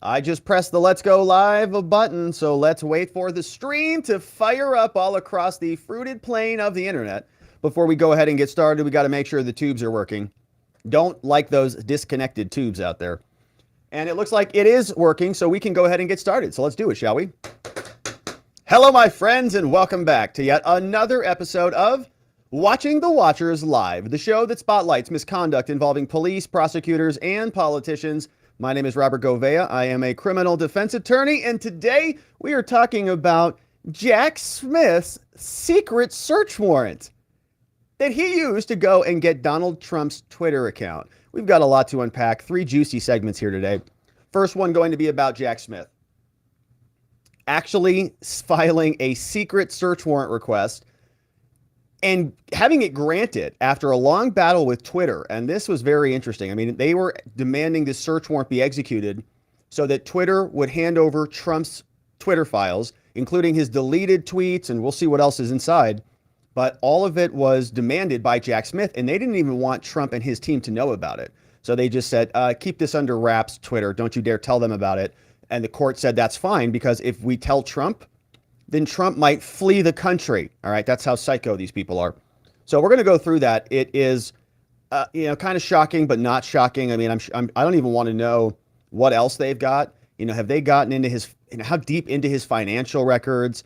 I just pressed the let's go live button, so let's wait for the stream to fire up all across the fruited plain of the internet. Before we go ahead and get started, we got to make sure the tubes are working. Don't like those disconnected tubes out there. And it looks like it is working, so we can go ahead and get started. So let's do it, shall we? Hello, my friends, and welcome back to yet another episode of Watching the Watchers Live, the show that spotlights misconduct involving police, prosecutors, and politicians. My name is Robert Gouveia. I am a criminal defense attorney, and today we are talking about Jack Smith's secret search warrant that he used to go and get Donald Trump's Twitter account. We've got a lot to unpack, 3 juicy segments here today. First one going to be about Jack Smith actually filing a secret search warrant request and having it granted after a long battle with Twitter. And this was very interesting. I mean, they were demanding this search warrant be executed so that Twitter would hand over Trump's Twitter files, including his deleted tweets, and we'll see what else is inside. But all of it was demanded by Jack Smith, and they didn't even want Trump and his team to know about it. So they just said, keep this under wraps, Twitter. Don't you dare tell them about it. And the court said that's fine, because if we tell Trump, then Trump might flee the country. All right, that's how psycho these people are. So we're going to go through that. It is, kind of shocking, but not shocking. I mean, I don't even want to know what else they've got. Have they gotten into his, how deep into his financial records,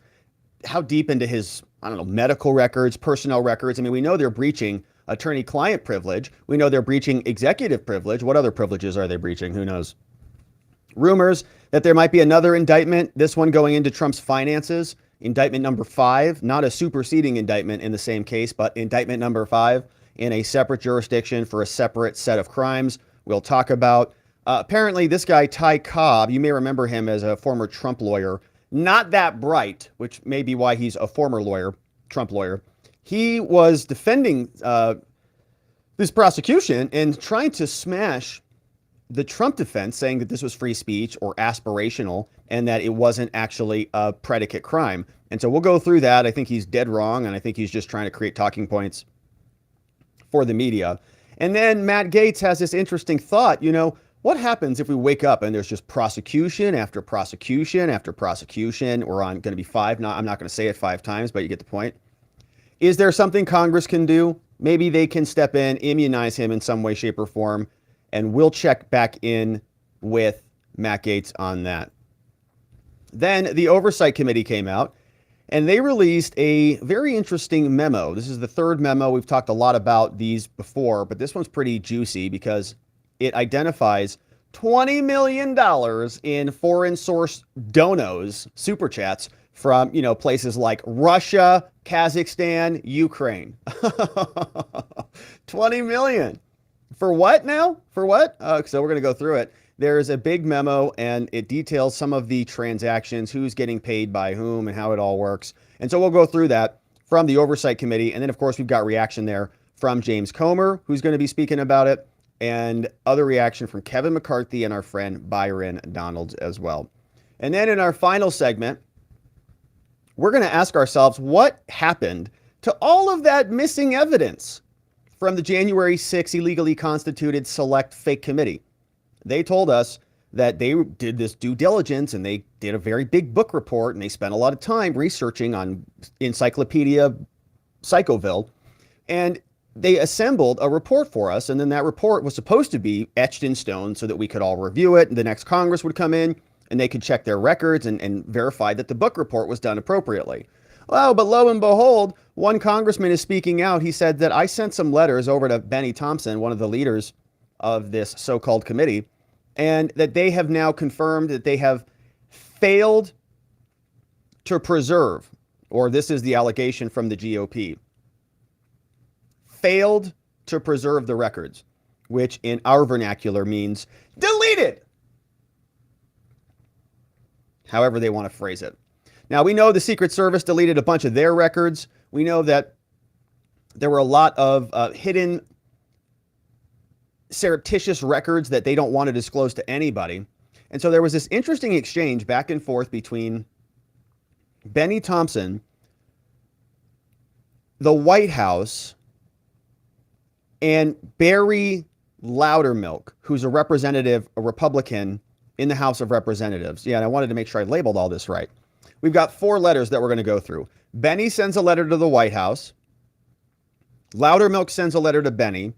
how deep into his, medical records, personnel records. I mean, we know they're breaching attorney-client privilege. We know they're breaching executive privilege. What other privileges are they breaching? Who knows? Rumors that there might be another indictment, this one going into Trump's finances, indictment number 5, not a superseding indictment in the same case, but indictment number 5 in a separate jurisdiction for a separate set of crimes. We'll talk about, apparently this guy, Cobb, you may remember him as a former Trump lawyer, not that bright, which may be why he's a former lawyer, Trump lawyer. He was defending this prosecution and trying to smash the Trump defense, saying that this was free speech or aspirational and that it wasn't actually a predicate crime. And so we'll go through that. I think he's dead wrong, and I think he's just trying to create talking points for the media. And then Matt Gaetz has this interesting thought, what happens if we wake up and there's just prosecution after prosecution after prosecution? We're on going to be 5. I'm not going to say it 5 times, but you get the point. Is there something Congress can do? Maybe they can step in, immunize him in some way, shape, or form. And we'll check back in with Matt Gaetz on that. Then the Oversight Committee came out and they released a very interesting memo. This is the 3rd memo. We've talked a lot about these before, but this one's pretty juicy because it identifies $20 million in foreign source donos, super chats, from, places like Russia, Kazakhstan, Ukraine. 20 million. For what now? For what? So we're going to go through it. There's a big memo and it details some of the transactions, who's getting paid by whom and how it all works. And so we'll go through that from the Oversight Committee. And then, of course, we've got reaction there from James Comer, who's going to be speaking about it, and other reaction from Kevin McCarthy and our friend Byron Donalds as well. And then in our final segment, we're going to ask ourselves what happened to all of that missing evidence from the January 6 illegally constituted select fake committee. They told us that they did this due diligence and they did a very big book report and they spent a lot of time researching on Encyclopedia Psychoville, and they assembled a report for us. And then that report was supposed to be etched in stone so that we could all review it. And the next Congress would come in and they could check their records and verify that the book report was done appropriately. Well, but lo and behold, one congressman is speaking out. He said that I sent some letters over to Bennie, one of the leaders of this so-called committee, and that they have now confirmed that they have failed to preserve, or this is the allegation from the GOP, failed to preserve the records, which in our vernacular means deleted. However they want to phrase it. Now, we know the Secret Service deleted a bunch of their records. We know that there were a lot of hidden surreptitious records that they don't want to disclose to anybody. And so there was this interesting exchange back and forth between Bennie Thompson, the White House, and Barry Loudermilk, who's a representative, a Republican in the House of Representatives. Yeah, and I wanted to make sure I labeled all this right. We've got 4 letters that we're going to go through. Bennie sends a letter to the White House. Loudermilk sends a letter to Bennie.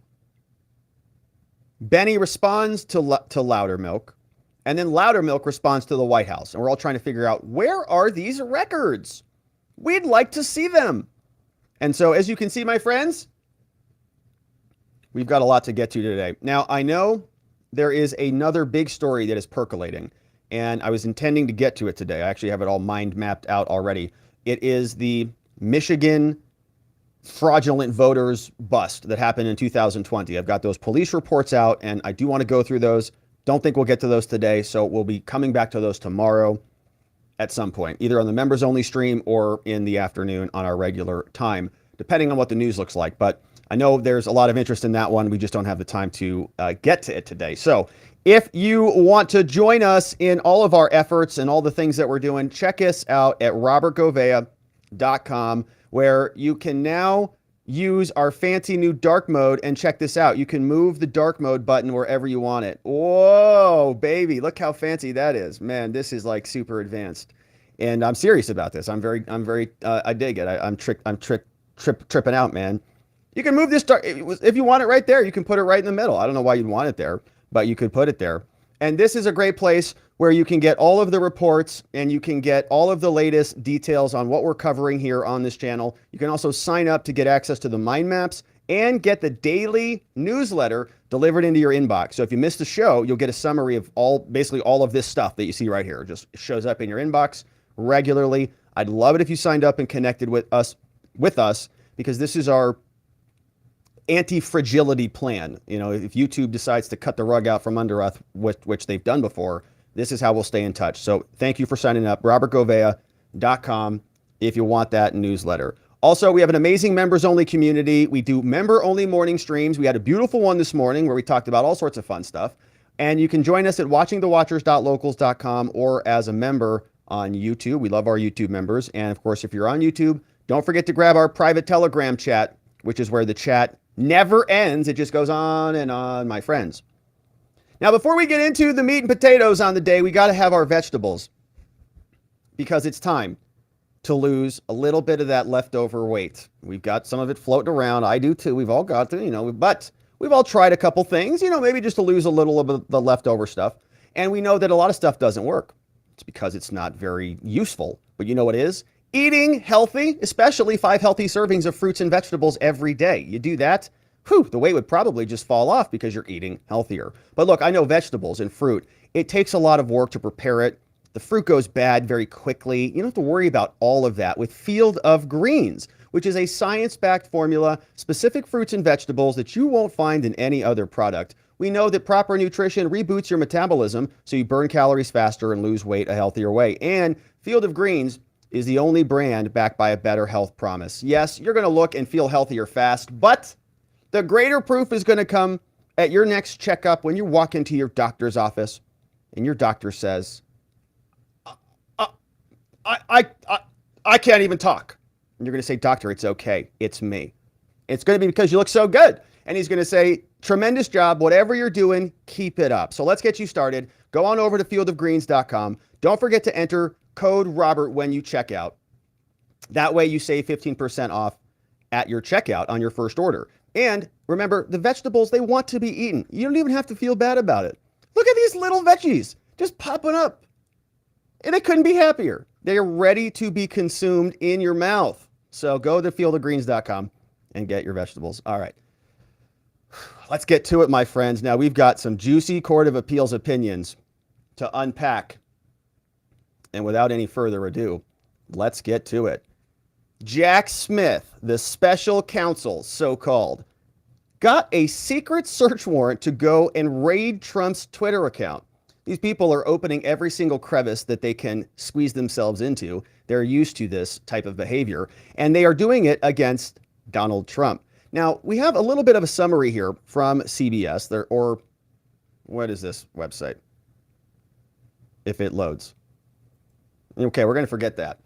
Bennie responds to Loudermilk. And then Loudermilk responds to the White House. And we're all trying to figure out, where are these records? We'd like to see them. And so, as you can see, my friends, we've got a lot to get to today. Now, I know there is another big story that is percolating, and I was intending to get to it today. I actually have it all mind mapped out already. It is the Michigan fraudulent voters bust that happened in 2020. I've got those police reports out, and I do want to go through those. Don't think we'll get to those today, so we'll be coming back to those tomorrow at some point, either on the members only stream or in the afternoon on our regular time, depending on what the news looks like. But I know there's a lot of interest in that one. We just don't have the time to get to it today. So if you want to join us in all of our efforts and all the things that we're doing, check us out at robertgovea.com, where you can now use our fancy new dark mode. And check this out. You can move the dark mode button wherever you want it. Whoa, baby. Look how fancy that is. Man, this is like super advanced. And I'm serious about this. I dig it. I'm tripping out, man. You can move this dark, if you want it right there, you can put it right in the middle. I don't know why you'd want it there, but you could put it there. And this is a great place where you can get all of the reports and you can get all of the latest details on what we're covering here on this channel. You can also sign up to get access to the mind maps and get the daily newsletter delivered into your inbox. So if you missed the show, you'll get a summary of basically all of this stuff that you see right here. It just shows up in your inbox regularly. I'd love it if you signed up and connected with us, because this is our anti-fragility plan. You know, if YouTube decides to cut the rug out from under us, which they've done before, this is how we'll stay in touch. So thank you for signing up, robertgovea.com, if you want that newsletter. Also, we have an amazing members-only community. We do member-only morning streams. We had a beautiful one this morning where we talked about all sorts of fun stuff. And you can join us at watchingthewatchers.locals.com or as a member on YouTube. We love our YouTube members. And of course, if you're on YouTube, don't forget to grab our private Telegram chat, which is where the chat never ends. It just goes on and on, my friends. Now, before we get into the meat and potatoes on the day, we got to have our vegetables, because it's time to lose a little bit of that leftover weight. We've got some of it floating around. I do too. We've all got to, but we've all tried a couple things, maybe just to lose a little of the leftover stuff. And we know that a lot of stuff doesn't work. It's because it's not very useful. But you know what is? Eating healthy, especially 5 healthy servings of fruits and vegetables every day. You do that, the weight would probably just fall off because you're eating healthier. But look, I know vegetables and fruit, it takes a lot of work to prepare it. The fruit goes bad very quickly. You don't have to worry about all of that with Field of Greens, which is a science-backed formula, specific fruits and vegetables that you won't find in any other product. We know that proper nutrition reboots your metabolism so you burn calories faster and lose weight a healthier way. And Field of Greens is the only brand backed by a better health promise. Yes, you're going to look and feel healthier fast, but the greater proof is going to come at your next checkup when you walk into your doctor's office and your doctor says, I can't even talk. And you're going to say, doctor, it's okay. It's me. It's going to be because you look so good. And he's going to say, tremendous job. Whatever you're doing, keep it up. So let's get you started. Go on over to fieldofgreens.com. Don't forget to enter code Robert when you check out. That way you save 15% off at your checkout on your first order. And remember, the vegetables, they want to be eaten. You don't even have to feel bad about it. Look at these little veggies just popping up. And they couldn't be happier. They are ready to be consumed in your mouth. So go to fieldofgreens.com and get your vegetables. All right. Let's get to it, my friends. Now, we've got some juicy Court of Appeals opinions to unpack. And without any further ado, let's get to it. Jack Smith, the special counsel, so-called, got a secret search warrant to go and raid Trump's Twitter account. These people are opening every single crevice that they can squeeze themselves into. They're used to this type of behavior, and they are doing it against Donald Trump. Now, we have a little bit of a summary here from CBS, or what is this website? If it loads. Okay, we're going to forget that.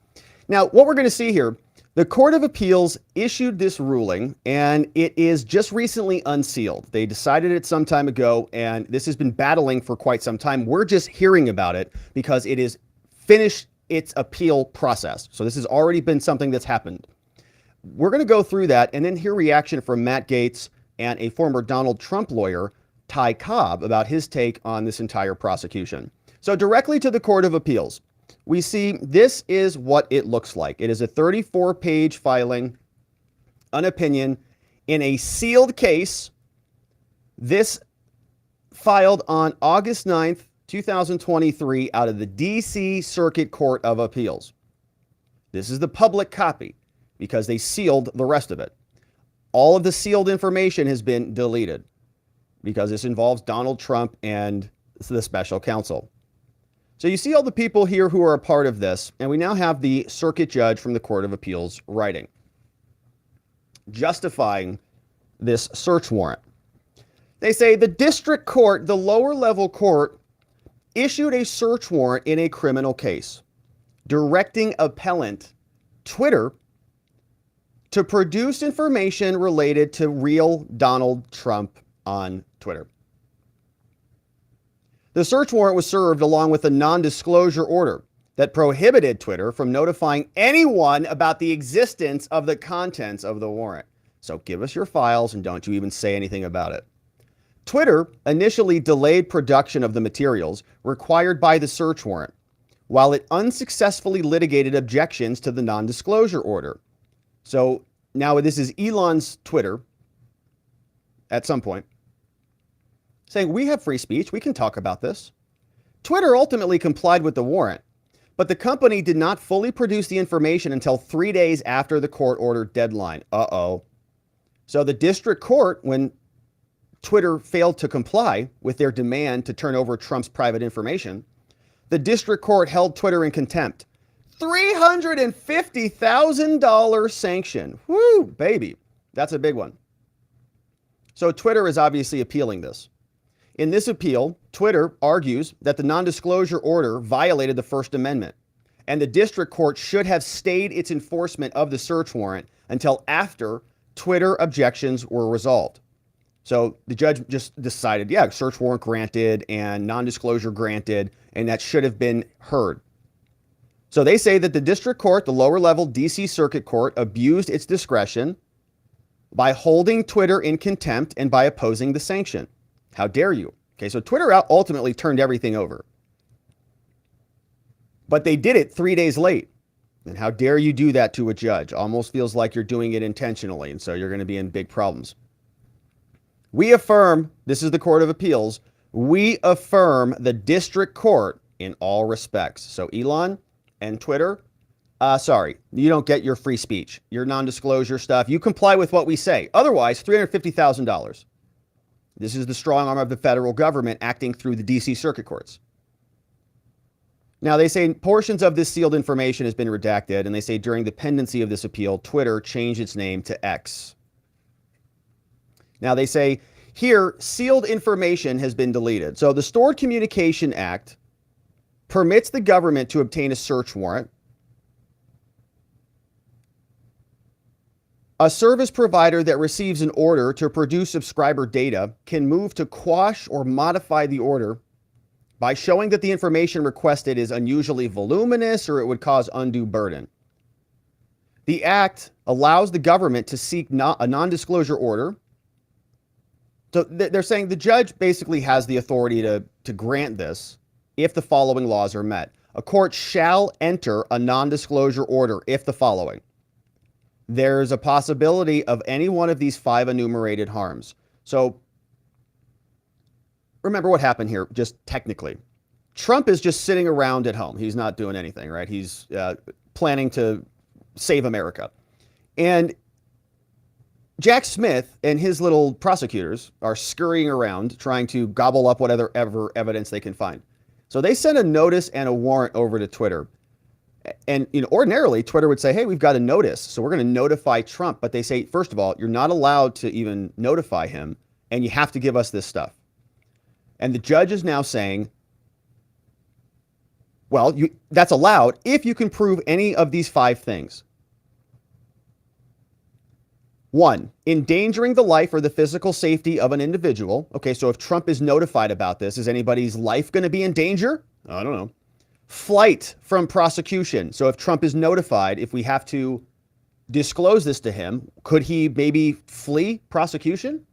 Now, what we're going to see here, the Court of Appeals issued this ruling, and it is just recently unsealed. They decided it some time ago, and this has been battling for quite some time. We're just hearing about it because it is finished its appeal process. So this has already been something that's happened. We're going to go through that and then hear reaction from Matt Gaetz and a former Donald Trump lawyer, Ty Cobb, about his take on this entire prosecution. So directly to the Court of Appeals, we see this is what it looks like. It is a 34-page filing, an opinion in a sealed case. This filed on August 9th, 2023 out of the D.C. Circuit Court of Appeals. This is the public copy because they sealed the rest of it. All of the sealed information has been deleted because this involves Donald Trump and the special counsel. So you see all the people here who are a part of this, and we now have the circuit judge from the Court of Appeals writing, justifying this search warrant. They say the district court, the lower level court, issued a search warrant in a criminal case, directing appellant Twitter to produce information related to real Donald Trump on Twitter. The search warrant was served along with a non-disclosure order that prohibited Twitter from notifying anyone about the existence of the contents of the warrant. So give us your files and don't you even say anything about it. Twitter initially delayed production of the materials required by the search warrant, while it unsuccessfully litigated objections to the non-disclosure order. So now this is Elon's Twitter at some point saying, we have free speech, we can talk about this. Twitter ultimately complied with the warrant, but the company did not fully produce the information until 3 days after the court order deadline. Uh-oh. So the district court, when Twitter failed to comply with their demand to turn over Trump's private information, the district court held Twitter in contempt. $350,000 sanction. Woo, baby. That's a big one. So Twitter is obviously appealing this. In this appeal, Twitter argues that the non-disclosure order violated the First Amendment, and the district court should have stayed its enforcement of the search warrant until after Twitter objections were resolved. So the judge just decided, yeah, search warrant granted and non-disclosure granted, and that should have been heard. So they say that the district court, the lower level DC Circuit Court, abused its discretion by holding Twitter in contempt and by opposing the sanction. How dare you? Okay, so Twitter ultimately turned everything over. But they did it 3 days late. And how dare you do that to a judge? Almost feels like you're doing it intentionally, and so you're going to be in big problems. We affirm, this is the Court of Appeals, we affirm the district court in all respects. So Elon and Twitter, sorry, you don't get your free speech, your non-disclosure stuff. You comply with what we say. Otherwise, $350,000. This is the strong arm of the federal government acting through the DC Circuit Courts. Now, they say portions of this sealed information has been redacted, and they say during the pendency of this appeal, Twitter changed its name to X. Now, they say here, sealed information has been deleted. So the Stored Communication Act permits the government to obtain a search warrant. A service provider that receives an order to produce subscriber data can move to quash or modify the order by showing that the information requested is unusually voluminous or it would cause undue burden. The act allows the government to seek a non-disclosure order. So they're saying the judge basically has the authority to grant this if the following laws are met. A court shall enter a non-disclosure order if the following. There's a possibility of any one of these 5 enumerated harms. So remember what happened here, just technically. Trump is just sitting around at home. He's not doing anything, right? He's planning to save America. And Jack Smith and his little prosecutors are scurrying around trying to gobble up whatever evidence they can find. So they send a notice and a warrant over to Twitter. And ordinarily, Twitter would say, hey, we've got a notice, so we're going to notify Trump. But they say, first of all, you're not allowed to even notify him, and you have to give us this stuff. And the judge is now saying, Well, that's allowed if you can prove any of these 5 things. 1, endangering the life or the physical safety of an individual. Okay, so if Trump is notified about this, is anybody's life going to be in danger? I don't know. Flight from prosecution. So if Trump is notified, if we have to disclose this to him, could he maybe flee prosecution?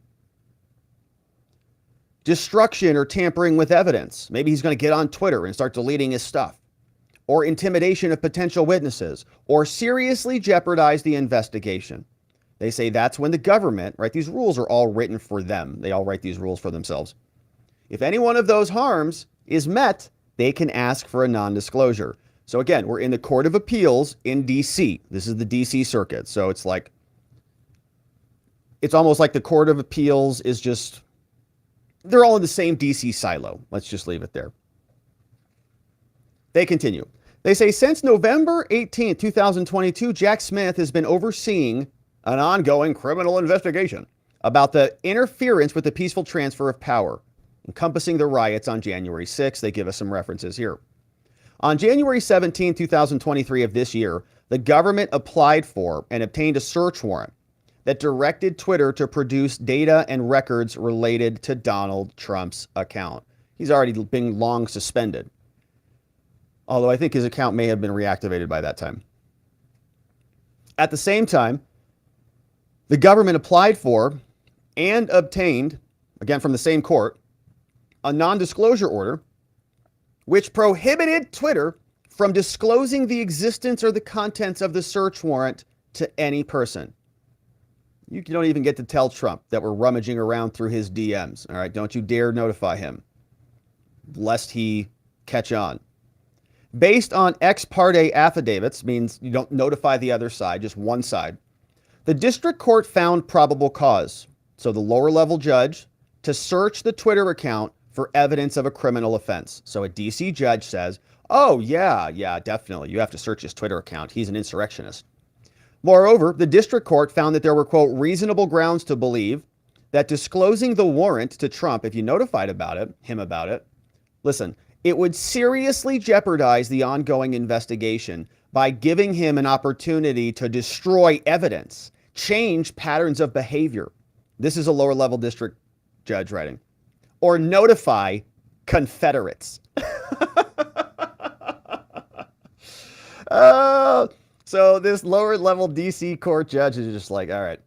Destruction or tampering with evidence. Maybe he's going to get on Twitter and start deleting his stuff. Or intimidation of potential witnesses. Or seriously jeopardize the investigation. They say that's when the government, right? These rules are all written for them. They all write these rules for themselves. If any one of those harms is met, they can ask for a non-disclosure. So again, we're in the Court of Appeals in DC. This is the DC circuit. So it's almost like the Court of Appeals is just, they're all in the same DC silo. Let's just leave it there. They continue. They say since November 18th, 2022, Jack Smith has been overseeing an ongoing criminal investigation about the interference with the peaceful transfer of power, encompassing the riots on January 6th. They give us some references here. On January 17, 2023 of this year, the government applied for and obtained a search warrant that directed Twitter to produce data and records related to Donald Trump's account. He's already been long suspended, although I think his account may have been reactivated by that time. At the same time, the government applied for and obtained, again from the same court, a non-disclosure order which prohibited Twitter from disclosing the existence or the contents of the search warrant to any person. You don't even get to tell Trump that we're rummaging around through his DMs. All right, don't you dare notify him, lest he catch on. Based on ex parte affidavits, means you don't notify the other side, just one side. The district court found probable cause, so the lower level judge, to search the Twitter account for evidence of a criminal offense. So a DC judge says, oh, yeah, definitely. You have to search his Twitter account. He's an insurrectionist. Moreover, the district court found that there were, quote, reasonable grounds to believe that disclosing the warrant to Trump, if you notified him about it, listen, it would seriously jeopardize the ongoing investigation by giving him an opportunity to destroy evidence, change patterns of behavior. This is a lower level district judge writing. Or notify Confederates. So this lower level DC court judge is just like, all right,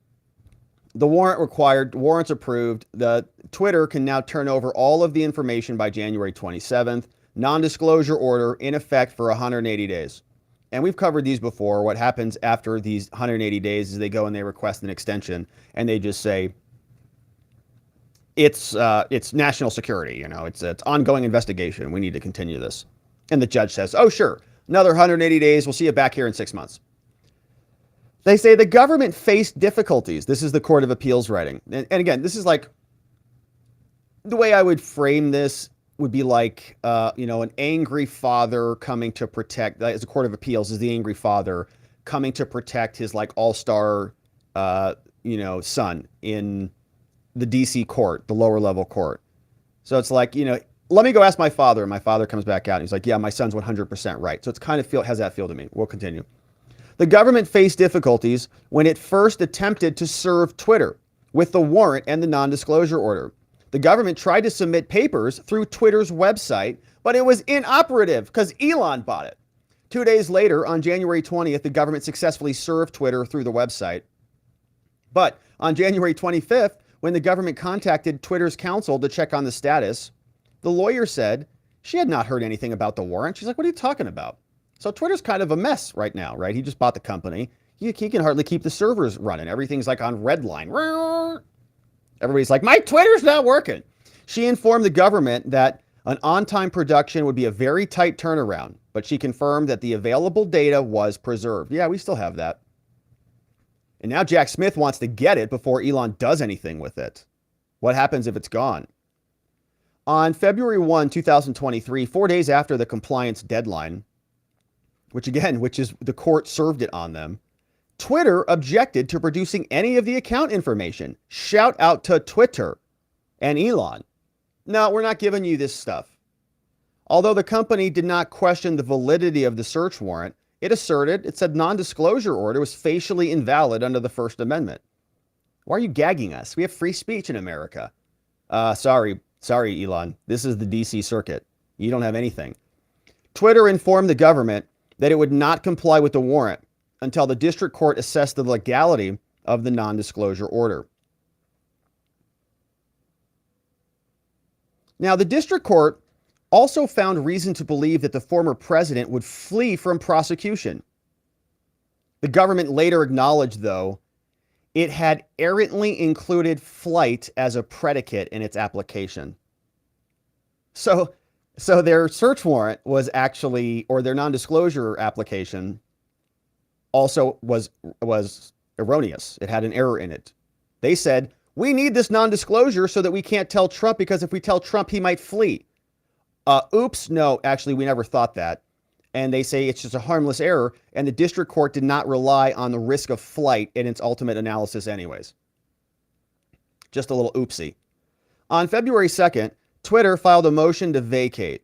the warrant required, warrants approved. The Twitter can now turn over all of the information by January 27th. Non-disclosure order in effect for 180 days. And we've covered these before. What happens after these 180 days is they go and they request an extension and they just say, it's national security, you know, it's ongoing investigation. We need to continue this. And the judge says, oh, sure, another 180 days. We'll see you back here in 6 months. They say the government faced difficulties. This is the Court of Appeals writing. And again, this is like, the way I would frame this would be like, an angry father coming to protect, as the Court of Appeals is the angry father coming to protect his like all-star, son in the DC court, the lower level court. So it's like, let me go ask my father. And my father comes back out and he's like, yeah, my son's 100% right. So it's kind of how's that feel to me? We'll continue. The government faced difficulties when it first attempted to serve Twitter with the warrant and the non-disclosure order. The government tried to submit papers through Twitter's website, but it was inoperative because Elon bought it. 2 days later, on January 20th, the government successfully served Twitter through the website. But on January 25th, when the government contacted Twitter's counsel to check on the status, the lawyer said she had not heard anything about the warrant. She's like, what are you talking about? So Twitter's kind of a mess right now, right? He just bought the company. He can hardly keep the servers running. Everything's like on red line. Everybody's like, my Twitter's not working. She informed the government that an on-time production would be a very tight turnaround, but she confirmed that the available data was preserved. Yeah, we still have that. And now Jack Smith wants to get it before Elon does anything with it. What happens if it's gone? On February 1, 2023, 4 days after the compliance deadline, which is the court served it on them, Twitter objected to producing any of the account information. Shout out to Twitter and Elon. No, we're not giving you this stuff. Although the company did not question the validity of the search warrant, it said non-disclosure order was facially invalid under the First Amendment. Why are you gagging us? We have free speech in America. Sorry, Elon. This is the DC Circuit. You don't have anything. Twitter informed the government that it would not comply with the warrant until the district court assessed the legality of the non-disclosure order. Now, the district court also found reason to believe that the former president would flee from prosecution. The government later acknowledged, though, it had errantly included flight as a predicate in its application. So their search warrant was actually, or their non-disclosure application also was erroneous. It had an error in it. They said, we need this non-disclosure so that we can't tell Trump, because if we tell Trump, he might flee. Oops, no, actually, we never thought that. And they say it's just a harmless error, and the district court did not rely on the risk of flight in its ultimate analysis anyways. Just a little oopsie. On February 2nd, Twitter filed a motion to vacate.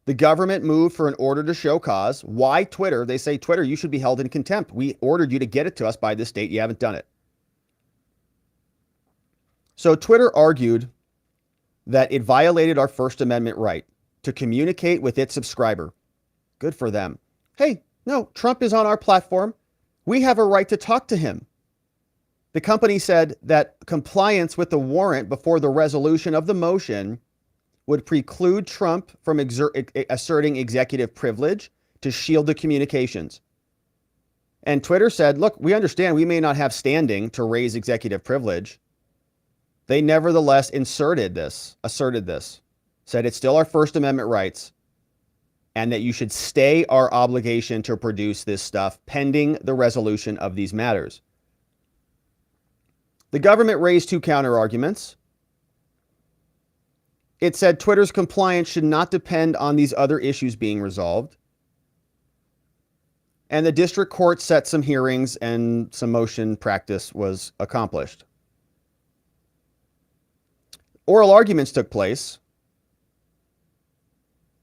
The government moved for an order to show cause. Why Twitter? They say, Twitter, you should be held in contempt. We ordered you to get it to us by this date. You haven't done it. So Twitter argued that it violated our First Amendment right to communicate with its subscriber. Good for them. Hey, no, Trump is on our platform. We have a right to talk to him. The company said that compliance with the warrant before the resolution of the motion would preclude Trump from asserting executive privilege to shield the communications. And Twitter said, look, we understand we may not have standing to raise executive privilege. They nevertheless asserted this, said it's still our First Amendment rights, and that you should stay our obligation to produce this stuff pending the resolution of these matters. The government raised two counter-arguments. It said Twitter's compliance should not depend on these other issues being resolved. And the district court set some hearings and some motion practice was accomplished. Oral arguments took place.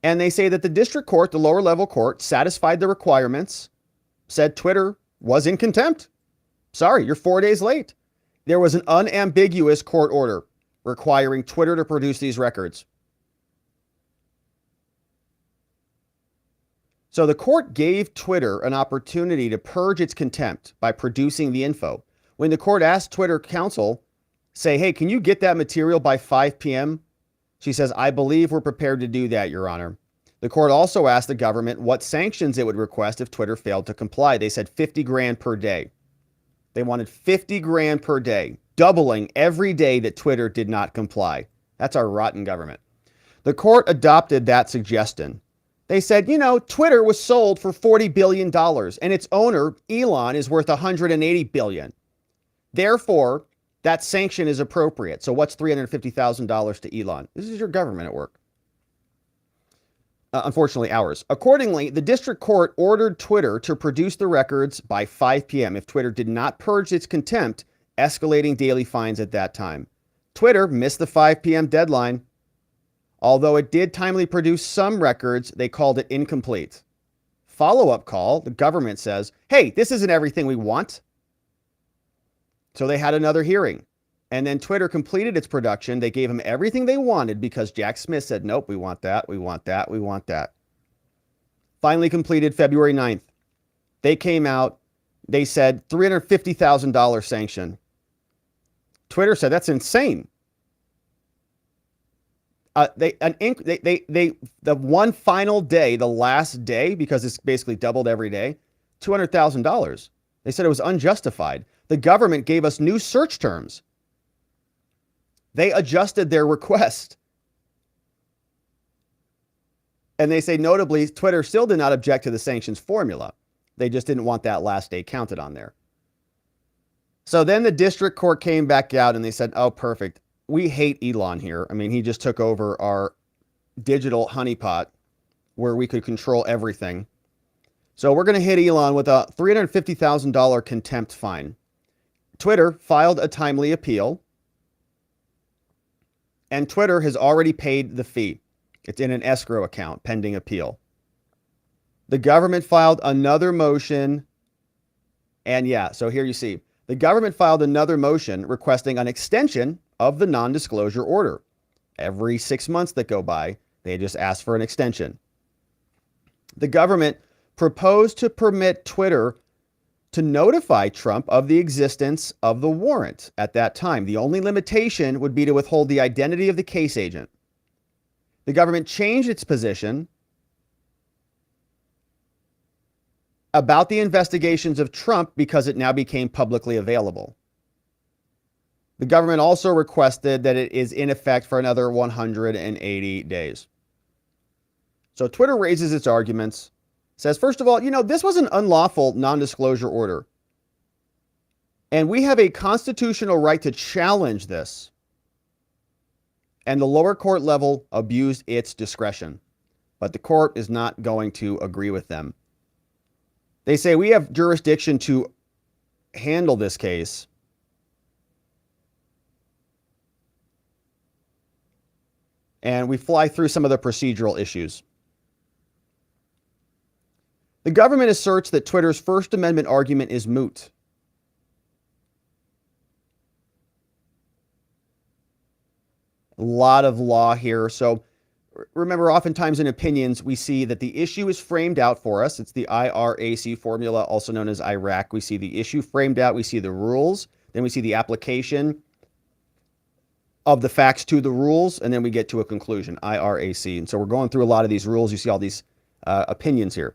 And they say that the district court, the lower level court, satisfied the requirements, said Twitter was in contempt. Sorry, you're 4 days late. There was an unambiguous court order requiring Twitter to produce these records. So the court gave Twitter an opportunity to purge its contempt by producing the info. When the court asked Twitter counsel, say, hey, can you get that material by 5 p.m.? She says, I believe we're prepared to do that, Your Honor. The court also asked the government what sanctions it would request if Twitter failed to comply. They said 50 grand per day. They wanted 50 grand per day, doubling every day that Twitter did not comply. That's our rotten government. The court adopted that suggestion. They said, you know, Twitter was sold for $40 billion and its owner, Elon, is worth $180 billion. Therefore, that sanction is appropriate. So what's $350,000 to Elon? This is your government at work. Unfortunately, ours. Accordingly, the district court ordered Twitter to produce the records by 5 p.m. if Twitter did not purge its contempt, escalating daily fines at that time. Twitter missed the 5 p.m. deadline. Although it did timely produce some records, they called it incomplete. Follow-up call, the government says, hey, this isn't everything we want. So they had another hearing. And then Twitter completed its production. They gave them everything they wanted because Jack Smith said, nope, we want that, we want that, we want that. Finally completed February 9th. They came out, they said $350,000 sanction. Twitter said, that's insane. The one final day, the last day, because it's basically doubled every day, $200,000. They said it was unjustified. The government gave us new search terms. They adjusted their request. And they say, notably, Twitter still did not object to the sanctions formula. They just didn't want that last day counted on there. So then the district court came back out and they said, oh, perfect. We hate Elon here. I mean, he just took over our digital honeypot where we could control everything. So we're going to hit Elon with a $350,000 contempt fine. Twitter filed a timely appeal. And Twitter has already paid the fee. It's in an escrow account pending appeal. The government filed another motion. And yeah, so here you see the government filed another motion requesting an extension of the non-disclosure order. Every 6 months that go by, they just ask for an extension. The government proposed to permit Twitter to notify Trump of the existence of the warrant at that time. The only limitation would be to withhold the identity of the case agent. The government changed its position about the investigations of Trump because it now became publicly available. The government also requested that it is in effect for another 180 days. So Twitter raises its arguments, says, first of all, this was an unlawful non-disclosure order. And we have a constitutional right to challenge this. And the lower court level abused its discretion. But the court is not going to agree with them. They say we have jurisdiction to handle this case. And we fly through some of the procedural issues. The government asserts that Twitter's First Amendment argument is moot. A lot of law here. So remember, oftentimes in opinions, we see that the issue is framed out for us. It's the IRAC formula, also known as IRAC. We see the issue framed out. We see the rules. Then we see the application of the facts to the rules. And then we get to a conclusion, IRAC. And so we're going through a lot of these rules. You see all these opinions here.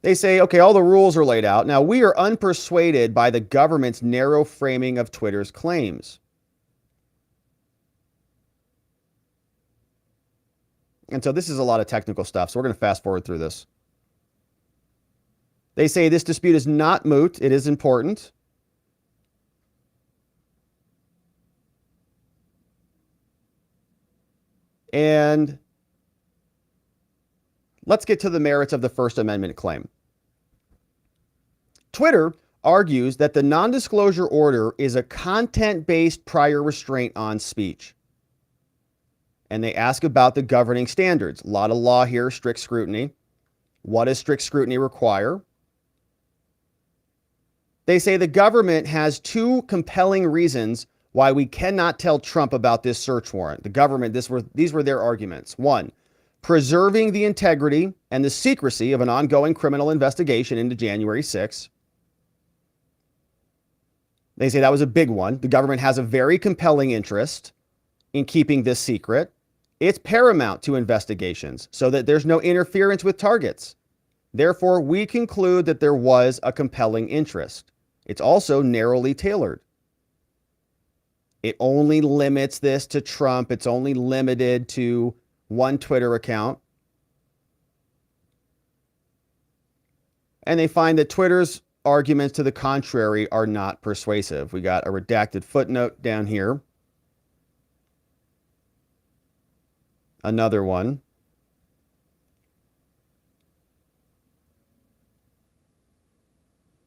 They say, okay, all the rules are laid out. Now, we are unpersuaded by the government's narrow framing of Twitter's claims. And so this is a lot of technical stuff, so we're going to fast forward through this. They say this dispute is not moot. It is important. And let's get to the merits of the First Amendment claim. Twitter argues that the non-disclosure order is a content-based prior restraint on speech. And they ask about the governing standards. A lot of law here, strict scrutiny. What does strict scrutiny require? They say the government has two compelling reasons why we cannot tell Trump about this search warrant. The government, these were their arguments. One, preserving the integrity and the secrecy of an ongoing criminal investigation into January 6th. They say that was a big one. The government has a very compelling interest in keeping this secret. It's paramount to investigations so that there's no interference with targets. Therefore, we conclude that there was a compelling interest. It's also narrowly tailored. It only limits this to Trump. It's only limited to one Twitter account. And they find that Twitter's arguments to the contrary are not persuasive. We got a redacted footnote down here. Another one.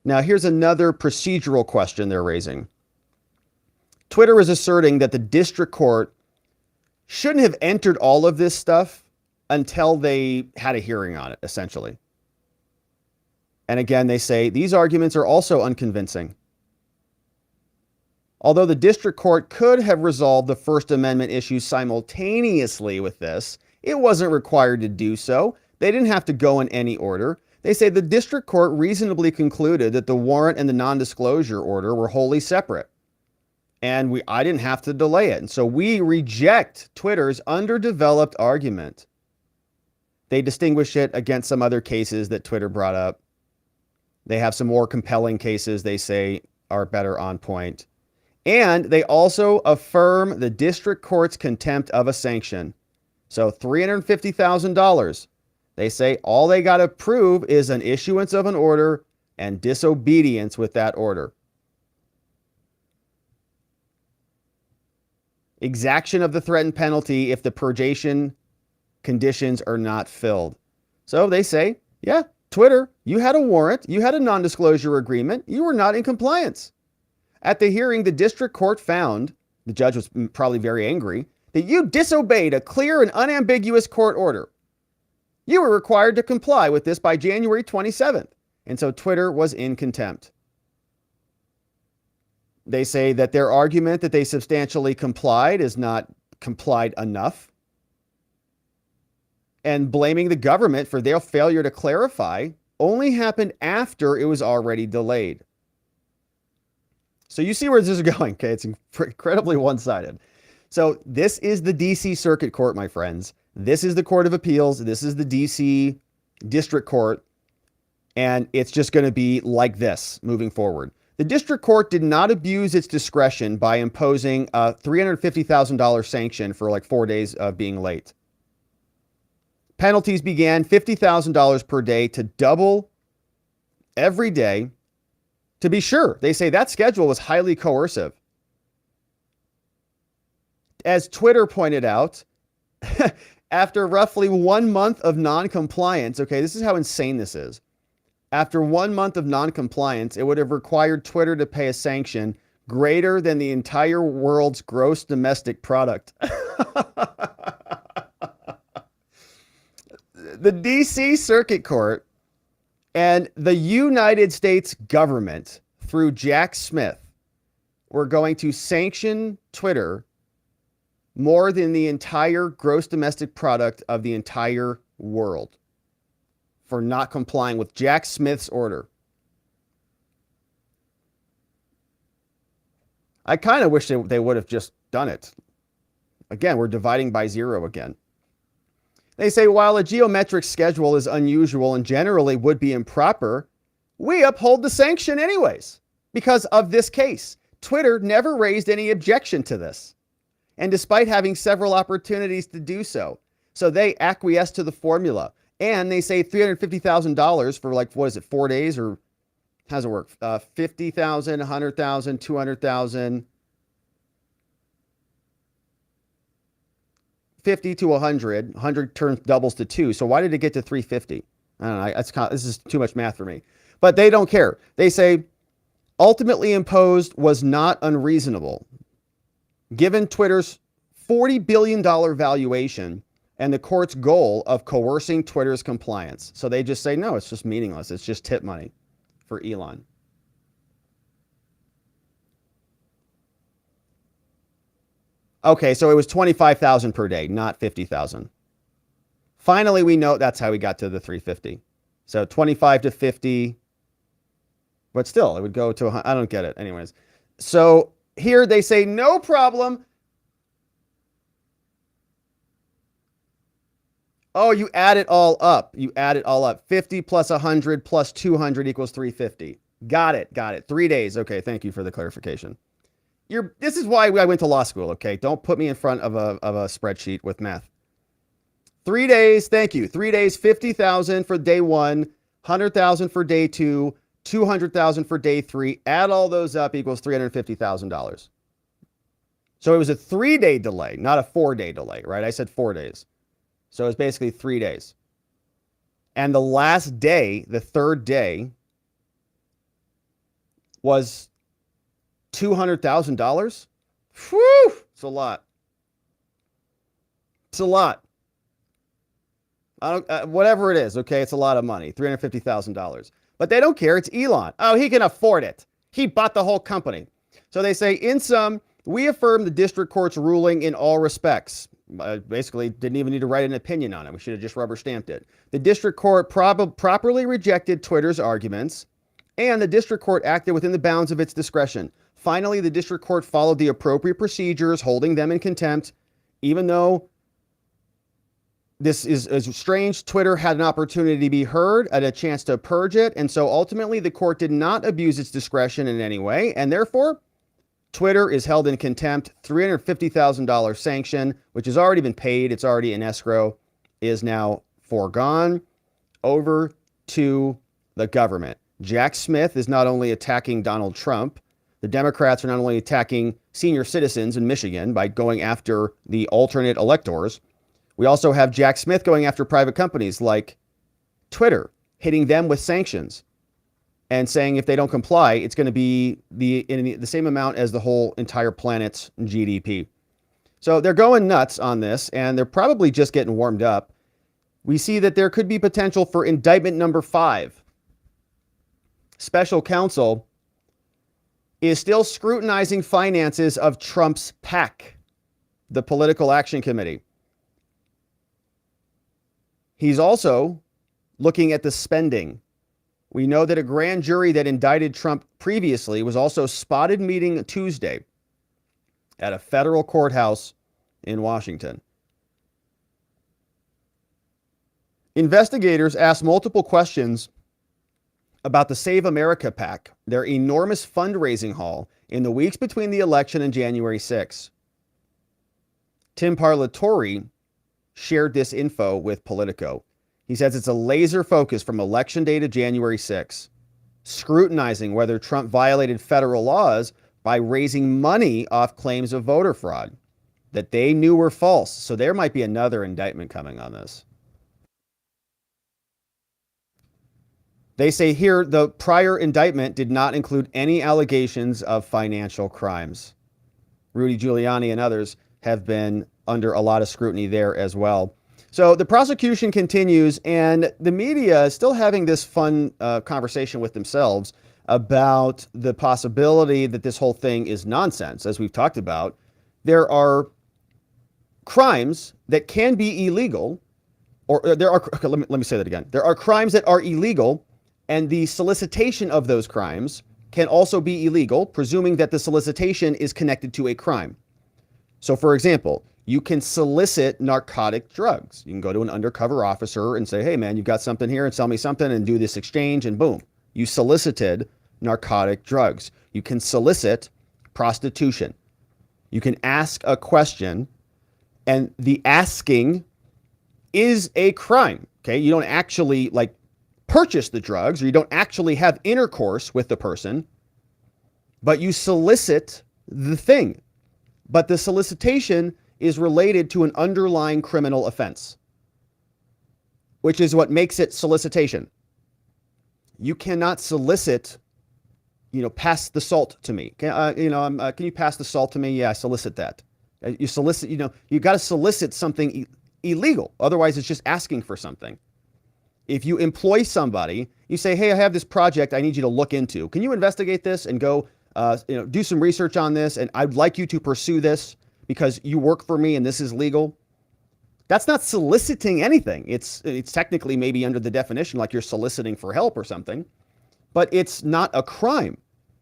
Now, here's another procedural question they're raising. Twitter is asserting that the district court shouldn't have entered all of this stuff until they had a hearing on it, essentially. And again, they say these arguments are also unconvincing. Although the district court could have resolved the First Amendment issue simultaneously with this, it wasn't required to do so. They didn't have to go in any order. They say the district court reasonably concluded that the warrant and the non-disclosure order were wholly separate. And I didn't have to delay it. And so we reject Twitter's underdeveloped argument. They distinguish it against some other cases that Twitter brought up. They have some more compelling cases they say are better on point. And they also affirm the district court's contempt of a sanction. So $350,000. They say all they got to prove is an issuance of an order and disobedience with that order. Exaction of the threatened penalty if the purgation conditions are not filled. So they say, yeah, Twitter, you had a warrant, you had a non-disclosure agreement, you were not in compliance. At the hearing, the district court found, the judge was probably very angry, that you disobeyed a clear and unambiguous court order. You were required to comply with this by January 27th. And so Twitter was in contempt. They say that their argument that they substantially complied is not complied enough. And blaming the government for their failure to clarify only happened after it was already delayed. So you see where this is going, okay? It's incredibly one-sided. So this is the DC Circuit Court, my friends. This is the Court of Appeals. This is the DC District Court. And it's just going to be like this moving forward. The district court did not abuse its discretion by imposing a $350,000 sanction for like 4 days of being late. Penalties began $50,000 per day to double every day. To be sure, they say that schedule was highly coercive. As Twitter pointed out, after roughly 1 month of non-compliance, okay, this is how insane this is. After 1 month of non-compliance, it would have required Twitter to pay a sanction greater than the entire world's gross domestic product. The DC Circuit Court and the United States government, through Jack Smith, were going to sanction Twitter more than the entire gross domestic product of the entire world for not complying with Jack Smith's order. I kind of wish they would have just done it. Again, we're dividing by zero again. They say, while a geometric schedule is unusual and generally would be improper, we uphold the sanction anyways because of this case. Twitter never raised any objection to this. And despite having several opportunities to do so, they acquiesced to the formula. And they say $350,000 for like, what is it, 4 days? Or how does it work? 50,000, 100,000, 200,000, 50 to 100. 100 turns doubles to 2. So why did it get to 350? I don't know. This is too much math for me. But they don't care. They say ultimately imposed was not unreasonable. Given Twitter's $40 billion valuation and the court's goal of coercing Twitter's compliance. So they just say, no, it's just meaningless. It's just tip money for Elon. Okay, so it was 25,000 per day, not 50,000. Finally, we know that's how we got to the 350. So 25 to 50, but still, it would go to, I don't get it. Anyways, so here they say, no problem. Oh, you add it all up. 50 plus 100 plus 200 equals 350. Got it. 3 days. Okay, thank you for the clarification. This is why I went to law school, okay? Don't put me in front of a spreadsheet with math. 3 days, thank you. 3 days, 50,000 for day 1, 100,000 for day 2, 200,000 for day 3. Add all those up equals $350,000. So it was a 3-day delay, not a 4-day delay, right? I said 4 days. So it's basically 3 days. And the last day, the third day, was $200,000. Whew! It's a lot. It's a lot. Whatever it is, okay? It's a lot of money, $350,000. But they don't care. It's Elon. Oh, he can afford it. He bought the whole company. So they say, in sum, we affirm the district court's ruling in all respects. Basically, didn't even need to write an opinion on it. We should have just rubber stamped it. The district court properly rejected Twitter's arguments, and the district court acted within the bounds of its discretion. Finally, the district court followed the appropriate procedures, holding them in contempt, even though this is strange. Twitter had an opportunity to be heard, had a chance to purge it, and so ultimately the court did not abuse its discretion in any way, and therefore Twitter is held in contempt. $350,000 sanction, which has already been paid, it's already in escrow, is now foregone over to the government. Jack Smith is not only attacking Donald Trump, the Democrats are not only attacking senior citizens in Michigan by going after the alternate electors, we also have Jack Smith going after private companies like Twitter, hitting them with sanctions and saying if they don't comply, it's going to be the same amount as the whole entire planet's GDP. So they're going nuts on this, and they're probably just getting warmed up. We see that there could be potential for indictment number 5. Special counsel is still scrutinizing finances of Trump's PAC, the Political Action Committee. He's also looking at the spending. We know that a grand jury that indicted Trump previously was also spotted meeting Tuesday at a federal courthouse in Washington. Investigators asked multiple questions about the Save America PAC, their enormous fundraising haul in the weeks between the election and January 6. Tim Parlatore shared this info with Politico. He says it's a laser focus from election day to January 6, scrutinizing whether Trump violated federal laws by raising money off claims of voter fraud that they knew were false. So there might be another indictment coming on this. They say here the prior indictment did not include any allegations of financial crimes. Rudy Giuliani and others have been under a lot of scrutiny there as well. So the prosecution continues, and the media is still having this fun conversation with themselves about the possibility that this whole thing is nonsense. As we've talked about, there are crimes that can be illegal, or there are, okay, let me say that again. There are crimes that are illegal, and the solicitation of those crimes can also be illegal, presuming that the solicitation is connected to a crime. So, for example, you can solicit narcotic drugs. You can go to an undercover officer and say, hey, man, you've got something here and sell me something and do this exchange, and boom, you solicited narcotic drugs. You can solicit prostitution. You can ask a question, and the asking is a crime. Okay, you don't actually purchase the drugs, or you don't actually have intercourse with the person, but you solicit the thing. But the solicitation is related to an underlying criminal offense, which is what makes it solicitation. You cannot solicit, pass the salt to me. Can you pass the salt to me? Yeah, I solicit that. You solicit, you got to solicit something illegal. Otherwise, it's just asking for something. If you employ somebody, you say, hey, I have this project I need you to look into. Can you investigate this and go, do some research on this? And I'd like you to pursue this because you work for me and this is legal. That's not soliciting anything. It's technically maybe under the definition like you're soliciting for help or something, but it's not a crime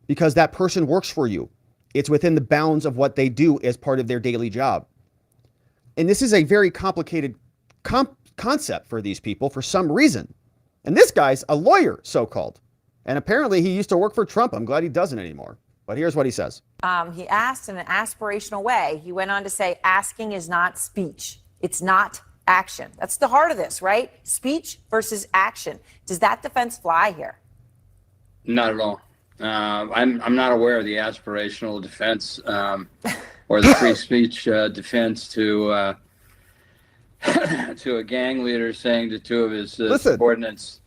because that person works for you. It's within the bounds of what they do as part of their daily job. And this is a very complicated concept for these people for some reason. And this guy's a lawyer, so-called. And apparently he used to work for Trump. I'm glad he doesn't anymore. But here's what he says. He asked in an aspirational way. He went on to say, asking is not speech. It's not action. That's the heart of this, right? Speech versus action. Does that defense fly here? Not at all. I'm not aware of the aspirational defense or the free speech defense to a gang leader saying to two of his subordinates,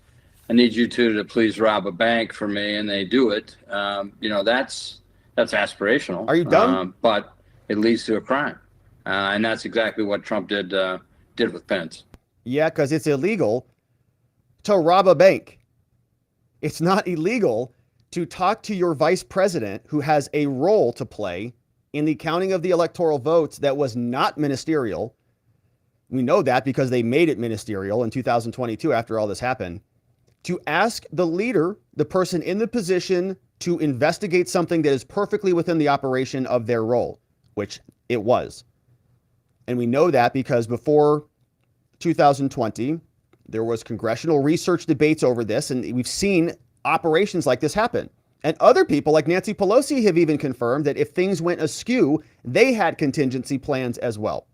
I need you two to please rob a bank for me, and they do it. That's aspirational. Are you dumb? But it leads to a crime, and that's exactly what Trump did with Pence. Yeah, because it's illegal to rob a bank. It's not illegal to talk to your vice president who has a role to play in the counting of the electoral votes that was not ministerial. We know that because they made it ministerial in 2022 after all this happened. To ask the leader, the person in the position, to investigate something that is perfectly within the operation of their role, which it was. And we know that because before 2020, there was congressional research debates over this, and we've seen operations like this happen. And other people like Nancy Pelosi have even confirmed that if things went askew, they had contingency plans as well.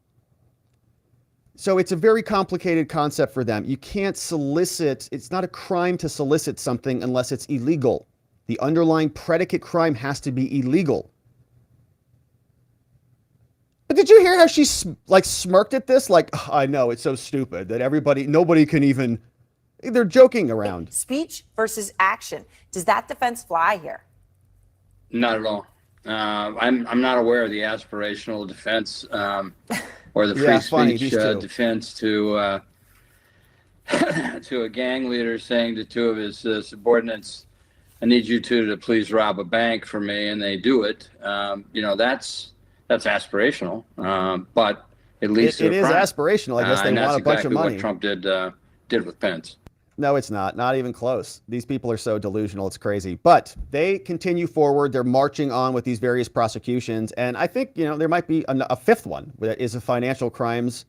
So it's a very complicated concept for them. You can't solicit. It's not a crime to solicit something unless it's illegal. The underlying predicate crime has to be illegal. But did you hear how she smirked at this? I know, it's so stupid that nobody can even, they're joking around. Speech versus action. Does that defense fly here? Not at all. I'm not aware of the aspirational defense or the free speech defense to to a gang leader saying to two of his subordinates, "I need you two to please rob a bank for me," and they do it. That's aspirational, but it leads to a crime. It is aspirational. I guess they want a bunch of money. What Trump did with Pence. No, it's not even close. These people are so delusional. It's crazy. But they continue forward. They're marching on with these various prosecutions. And I think, there might be a fifth one that is a financial crimes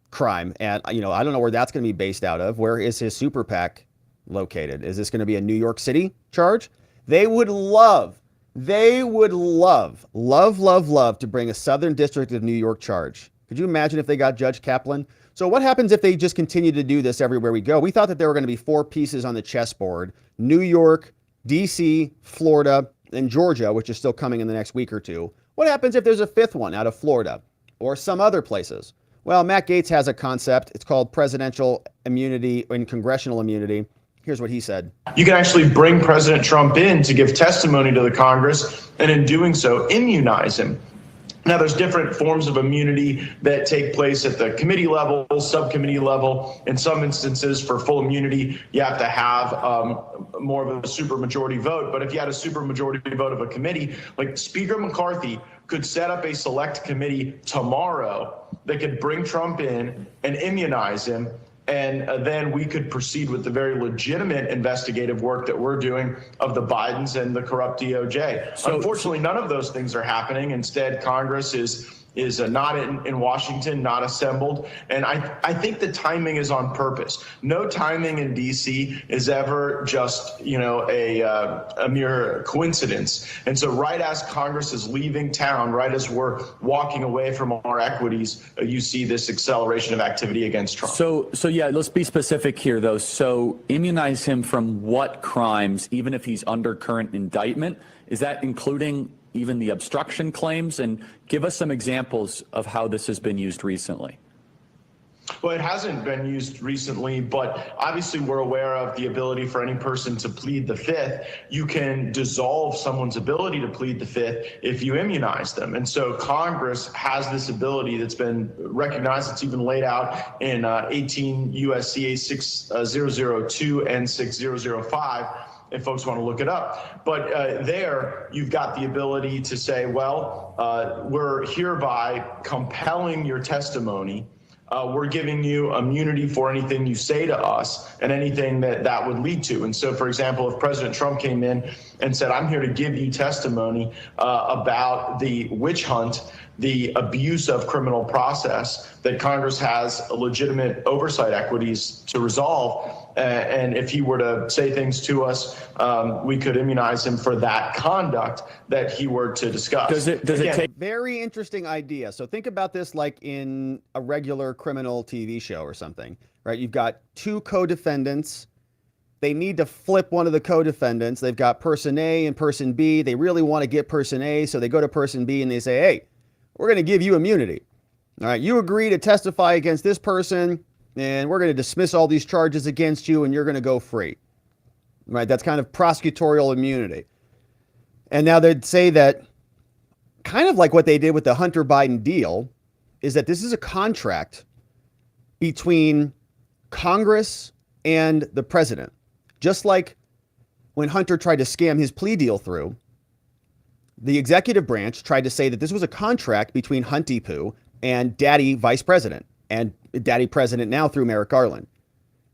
crime. And, I don't know where that's going to be based out of. Where is his super PAC located? Is this going to be a New York City charge? They would love to bring a Southern District of New York charge. Could you imagine if they got Judge Kaplan? So what happens if they just continue to do this everywhere we go? We thought that there were going to be 4 pieces on the chessboard: New York, DC, Florida, and Georgia, which is still coming in the next week or two. What happens if there's a 5th one out of Florida or some other places? Well, Matt Gaetz has a concept. It's called presidential immunity and congressional immunity. Here's what he said. You can actually bring President Trump in to give testimony to the Congress, and in doing so, immunize him. Now, there's different forms of immunity that take place at the committee level, subcommittee level. In some instances, for full immunity, you have to have more of a supermajority vote. But if you had a supermajority vote of a committee, like Speaker McCarthy could set up a select committee tomorrow that could bring Trump in and immunize him. And then we could proceed with the very legitimate investigative work that we're doing of the Bidens and the corrupt DOJ. Unfortunately, none of those things are happening. Instead, Congress is not in Washington, not assembled. And I think the timing is on purpose. No timing in D.C. is ever just, a mere coincidence. And so right as Congress is leaving town, right as we're walking away from our equities, you see this acceleration of activity against Trump. So yeah, let's be specific here, though. So immunize him from what crimes, even if he's under current indictment? Is that including even the obstruction claims? And give us some examples of how this has been used recently. Well, it hasn't been used recently, but obviously we're aware of the ability for any person to plead the 5th. You can dissolve someone's ability to plead the 5th if you immunize them. And so Congress has this ability that's been recognized. It's even laid out in 18 U.S.C.A. 6002 and 6005. If folks want to look it up. But there you've got the ability to say, well, we're hereby compelling your testimony. We're giving you immunity for anything you say to us and anything that would lead to. And so, for example, if President Trump came in and said, I'm here to give you testimony about the witch hunt, the abuse of criminal process that Congress has legitimate oversight equities to resolve. And if he were to say things to us, we could immunize him for that conduct that he were to discuss. Does it take? Very interesting idea. So think about this like in a regular criminal TV show or something, right? You've got 2 co-defendants. They need to flip one of the co-defendants. They've got person A and person B. They really want to get person A. So they go to person B and they say, hey, we're going to give you immunity. All right, you agree to testify against this person, and we're going to dismiss all these charges against you, and you're going to go free. Right? That's kind of prosecutorial immunity. And now they'd say that kind of like what they did with the Hunter Biden deal is that this is a contract between Congress and the president. Just like when Hunter tried to scam his plea deal through, the executive branch tried to say that this was a contract between Hunty Poo and Daddy Vice President and Daddy President now through Merrick Garland.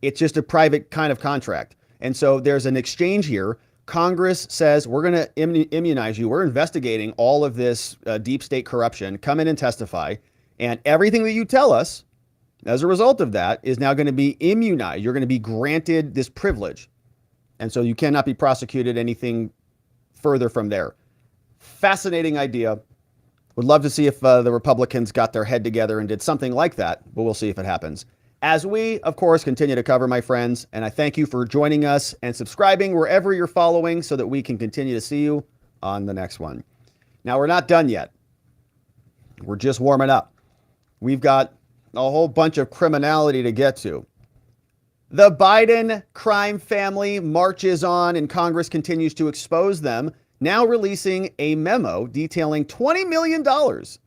It's just a private kind of contract. And so there's an exchange here. Congress says, we're going to immunize you. We're investigating all of this deep state corruption. Come in and testify. And everything that you tell us as a result of that is now going to be immunized. You're going to be granted this privilege. And so you cannot be prosecuted anything further from there. Fascinating idea. Would love to see if the Republicans got their head together and did something like that, but we'll see if it happens. As we, of course, continue to cover, my friends, and I thank you for joining us and subscribing wherever you're following so that we can continue to see you on the next one. Now, we're not done yet. We're just warming up. We've got a whole bunch of criminality to get to. The Biden crime family marches on and Congress continues to expose them. now releasing a memo detailing $20 million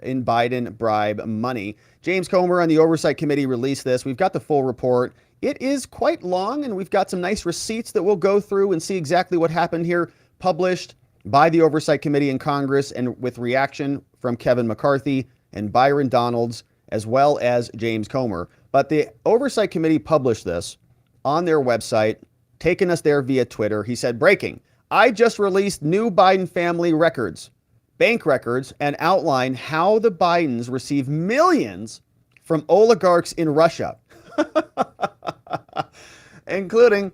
in Biden bribe money. James Comer on the Oversight Committee released this. We've got the full report. It is quite long, and we've got some nice receipts that we'll go through and see exactly what happened here, published by the Oversight Committee in Congress and with reaction from Kevin McCarthy and Byron Donalds, as well as James Comer. But the Oversight Committee published this on their website, taking us there via Twitter. He said, breaking, I just released new Biden family records, bank records, and outline how the Bidens receive millions from oligarchs in Russia, including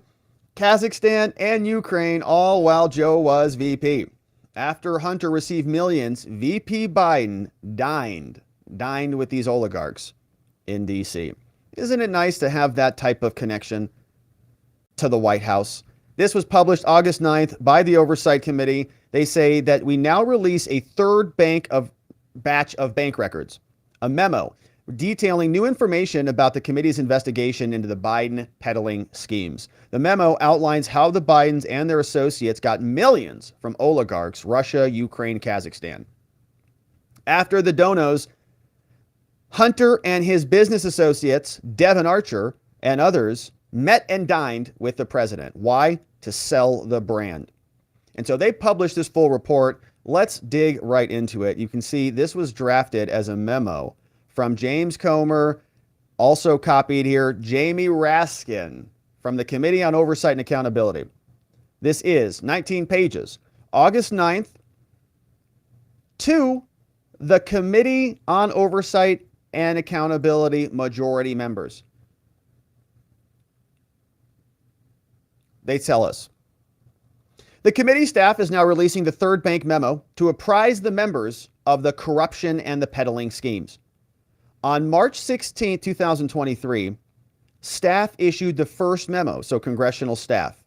Kazakhstan and Ukraine, all while Joe was VP. After Hunter received millions, VP Biden dined with these oligarchs in D.C. Isn't it nice to have that type of connection to the White House? This was published August 9th by the Oversight Committee. They say that we now release a third batch of bank records, a memo detailing new information about the committee's investigation into the Biden peddling schemes. The memo outlines how the Bidens and their associates got millions from oligarchs, Russia, Ukraine, Kazakhstan. After the donos, Hunter and his business associates, Devon Archer and others, met and dined with the president. Why? To sell the brand. And so they published this full report. Let's dig right into it. You can see this was drafted as a memo from James Comer, also copied here, Jamie Raskin from the Committee on Oversight and Accountability. This is 19 pages. August 9th to the Committee on Oversight and Accountability majority members. They tell us. The committee staff is now releasing the third bank memo to apprise the members of the corruption and the peddling schemes. On March 16, 2023, staff issued the first memo, so congressional staff,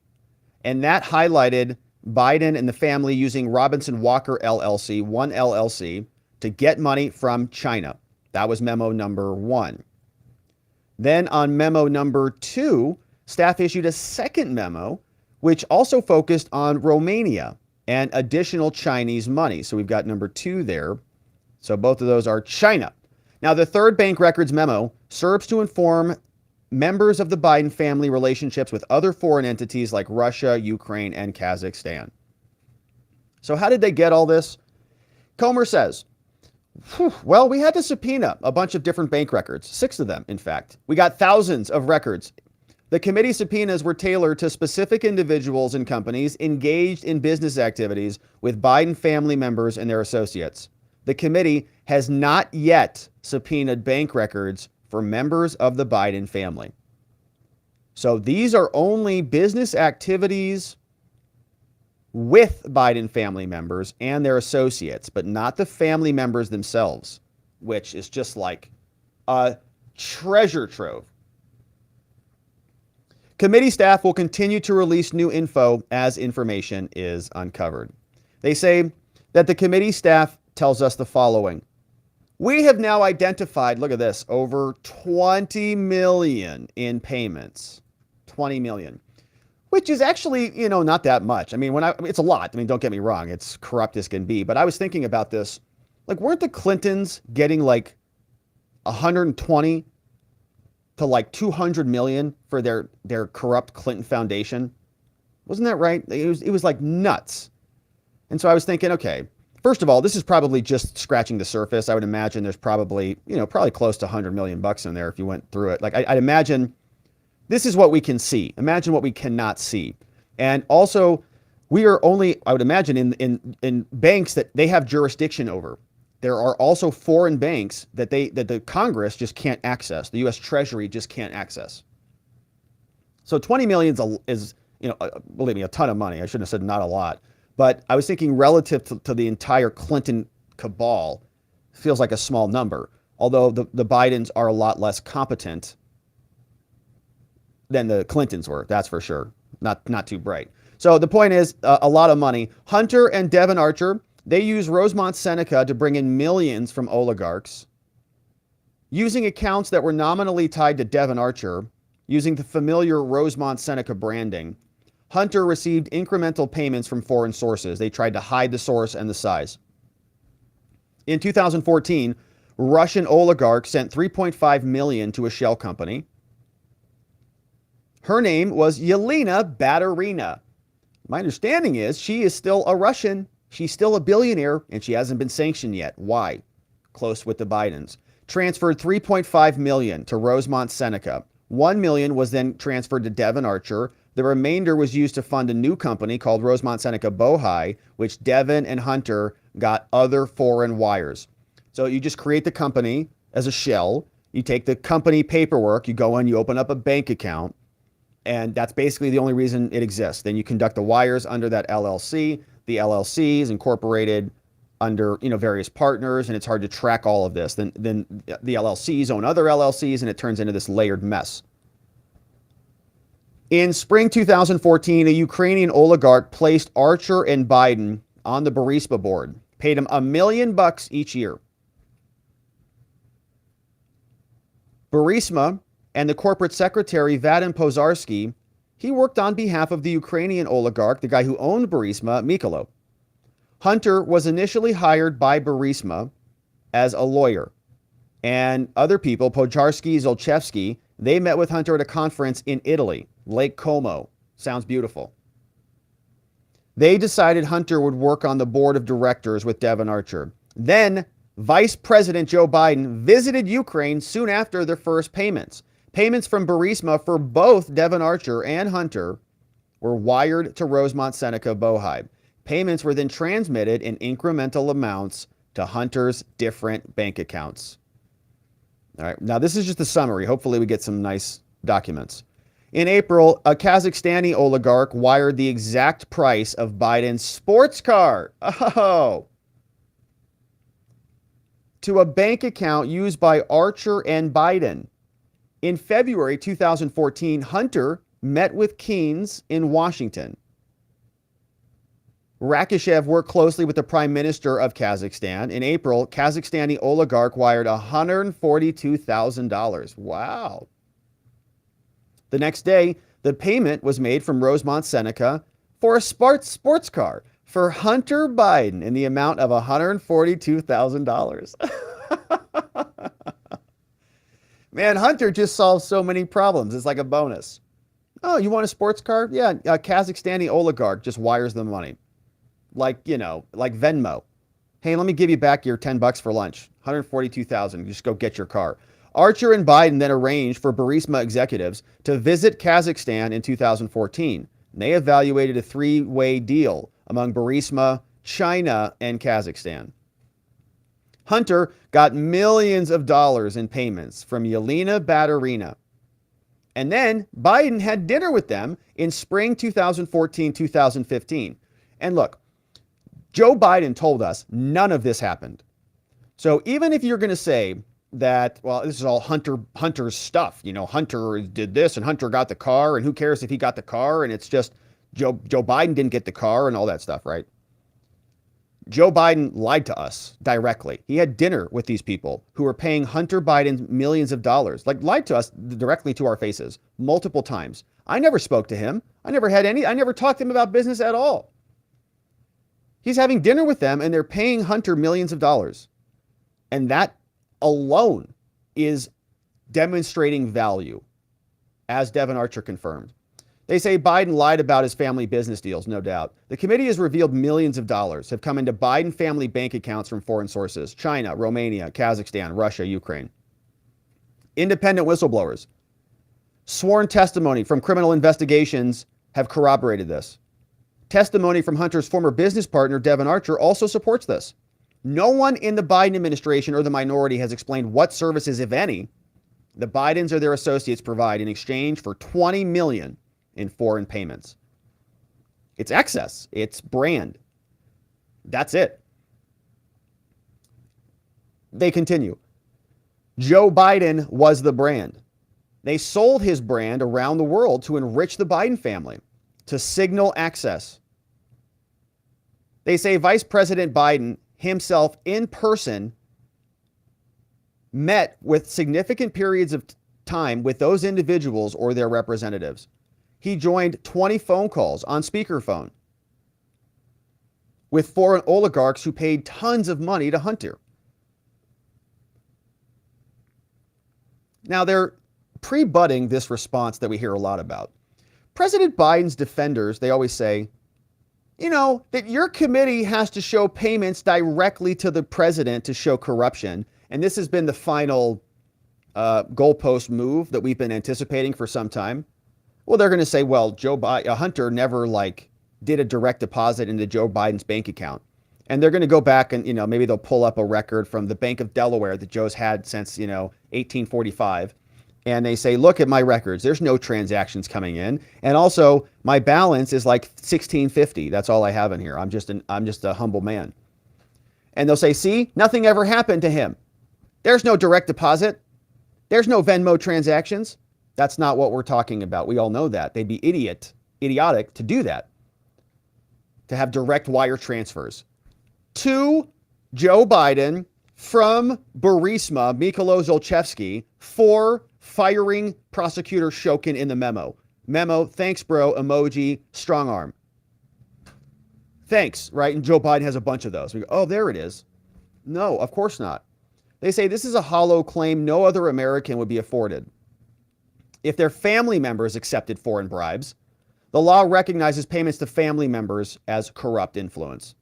and that highlighted Biden and the family using Robinson Walker LLC, one LLC, to get money from China. That was memo number 1. Then on memo number 2, staff issued a second memo, which also focused on Romania and additional Chinese money. So we've got number 2 there. So both of those are China. Now, the third bank records memo serves to inform members of the Biden family relationships with other foreign entities like Russia, Ukraine, and Kazakhstan. So how did they get all this? Comer says, well, we had to subpoena a bunch of different bank records, 6 of them, in fact. We got thousands of records. The committee subpoenas were tailored to specific individuals and companies engaged in business activities with Biden family members and their associates. The committee has not yet subpoenaed bank records for members of the Biden family. So these are only business activities with Biden family members and their associates, but not the family members themselves, which is just like a treasure trove. Committee staff will continue to release new info as information is uncovered. They say that the committee staff tells us the following. We have now identified, look at this, over 20 million in payments. 20 million, which is actually, not that much. I mean, it's a lot. I mean, don't get me wrong. It's corrupt as can be. But I was thinking about this. Like, weren't the Clintons getting like 120 to like 200 million for their corrupt Clinton Foundation? Wasn't that right? It was like nuts. And so I was thinking, okay, first of all, this is probably just scratching the surface. I would imagine there's probably close to 100 million bucks in there if you went through it. Like I'd imagine this is what we can see. Imagine what we cannot see. And also, we are only, I would imagine, in banks that they have jurisdiction over. There are also foreign banks that the Congress just can't access. The U.S. Treasury just can't access. So 20 million is believe me, a ton of money. I shouldn't have said not a lot. But I was thinking relative to the entire Clinton cabal, feels like a small number. Although the Bidens are a lot less competent than the Clintons were, that's for sure. Not too bright. So the point is, a lot of money. Hunter and Devon Archer, they use Rosemont Seneca to bring in millions from oligarchs, using accounts that were nominally tied to Devon Archer, using the familiar Rosemont Seneca branding. Hunter received incremental payments from foreign sources. They tried to hide the source and the size. In 2014, Russian oligarch sent $3.5 million to a shell company. Her name was Yelena Baturina. My understanding is she is still a Russian. She's still a billionaire, and she hasn't been sanctioned yet. Why? Close with the Bidens. Transferred $3.5 million to Rosemont Seneca. $1 million was then transferred to Devon Archer. The remainder was used to fund a new company called Rosemont Seneca Bohai, which Devon and Hunter got other foreign wires. So you just create the company as a shell. You take the company paperwork, you go in, you open up a bank account, and that's basically the only reason it exists. Then you conduct the wires under that LLC. The LLC is incorporated under various partners, and it's hard to track all of this. Then the LLCs own other LLCs, and it turns into this layered mess. In spring 2014, a Ukrainian oligarch placed Archer and Biden on the Burisma board, paid him $1 million each year. Burisma and the corporate secretary, Vadim Pozharsky, he worked on behalf of the Ukrainian oligarch, the guy who owned Burisma, Mikhailo. Hunter was initially hired by Burisma as a lawyer. And other people, Pozharsky, Zolchevsky, they met with Hunter at a conference in Italy, Lake Como. Sounds beautiful. They decided Hunter would work on the board of directors with Devon Archer. Then Vice President Joe Biden visited Ukraine soon after their first payments. Payments from Burisma for both Devon Archer and Hunter were wired to Rosemont Seneca Bohai. Payments were then transmitted in incremental amounts to Hunter's different bank accounts. All right, now this is just a summary. Hopefully we get some nice documents. In April, a Kazakhstani oligarch wired the exact price of Biden's sports car. To a bank account used by Archer and Biden. In February 2014, Hunter met with Keynes in Washington. Rakishev worked closely with the Prime Minister of Kazakhstan. In April, Kazakhstani oligarch wired $142,000. Wow. The next day, the payment was made from Rosemont Seneca for a sports car for Hunter Biden in the amount of $142,000. Man, Hunter just solves so many problems. It's like a bonus. Oh, you want a sports car? Yeah, a Kazakhstani oligarch just wires the money. Like Venmo. Hey, let me give you back your $10 for lunch. $142,000. Just go get your car. Archer and Biden then arranged for Burisma executives to visit Kazakhstan in 2014. They evaluated a three-way deal among Burisma, China, and Kazakhstan. Hunter got millions of dollars in payments from Yelena Baturina. And then Biden had dinner with them in spring 2014-2015. And look, Joe Biden told us none of this happened. So even if you're going to say that, well, this is all Hunter's stuff, Hunter did this and Hunter got the car, and who cares if he got the car, and it's just Joe Biden didn't get the car and all that stuff, right? Joe Biden lied to us directly. He had dinner with these people who were paying Hunter Biden millions of dollars, lied to us directly to our faces multiple times. I never spoke to him. I never talked to him about business at all. He's having dinner with them and they're paying Hunter millions of dollars. And that alone is demonstrating value, as Devon Archer confirmed. They say Biden lied about his family business deals, no doubt. The committee has revealed millions of dollars have come into Biden family bank accounts from foreign sources: China, Romania, Kazakhstan, Russia, Ukraine. Independent whistleblowers, sworn testimony from criminal investigations have corroborated this. Testimony from Hunter's former business partner, Devon Archer, also supports this. No one in the Biden administration or the minority has explained what services, if any, the Bidens or their associates provide in exchange for $20 million in foreign payments. It's excess. It's brand. That's it. They continue. Joe Biden was the brand. They sold his brand around the world to enrich the Biden family, to signal access. They say Vice President Biden himself in person met with significant periods of time with those individuals or their representatives. he joined 20 phone calls on speakerphone with foreign oligarchs who paid tons of money to Hunter. Now, they're pre-butting this response that we hear a lot about. President Biden's defenders, they always say, that your committee has to show payments directly to the president to show corruption. And this has been the final goalpost move that we've been anticipating for some time. Well, they're going to say, well, Hunter never did a direct deposit into Joe Biden's bank account. And they're going to go back and, maybe they'll pull up a record from the Bank of Delaware that Joe's had since, 1845. And they say, look at my records. There's no transactions coming in. And also my balance is like $16.50. That's all I have in here. I'm just a humble man. And they'll say, see, nothing ever happened to him. There's no direct deposit. There's no Venmo transactions. That's not what we're talking about. We all know that. They'd be idiotic to do that, to have direct wire transfers to Joe Biden from Burisma, Mikhailo Zlochevsky, for firing prosecutor Shokin in the memo. Memo, thanks, bro, emoji, strong arm. Thanks, right? And Joe Biden has a bunch of those. We go, oh, there it is. No, of course not. They say this is a hollow claim no other American would be afforded. If their family members accepted foreign bribes, the law recognizes payments to family members as corrupt influence.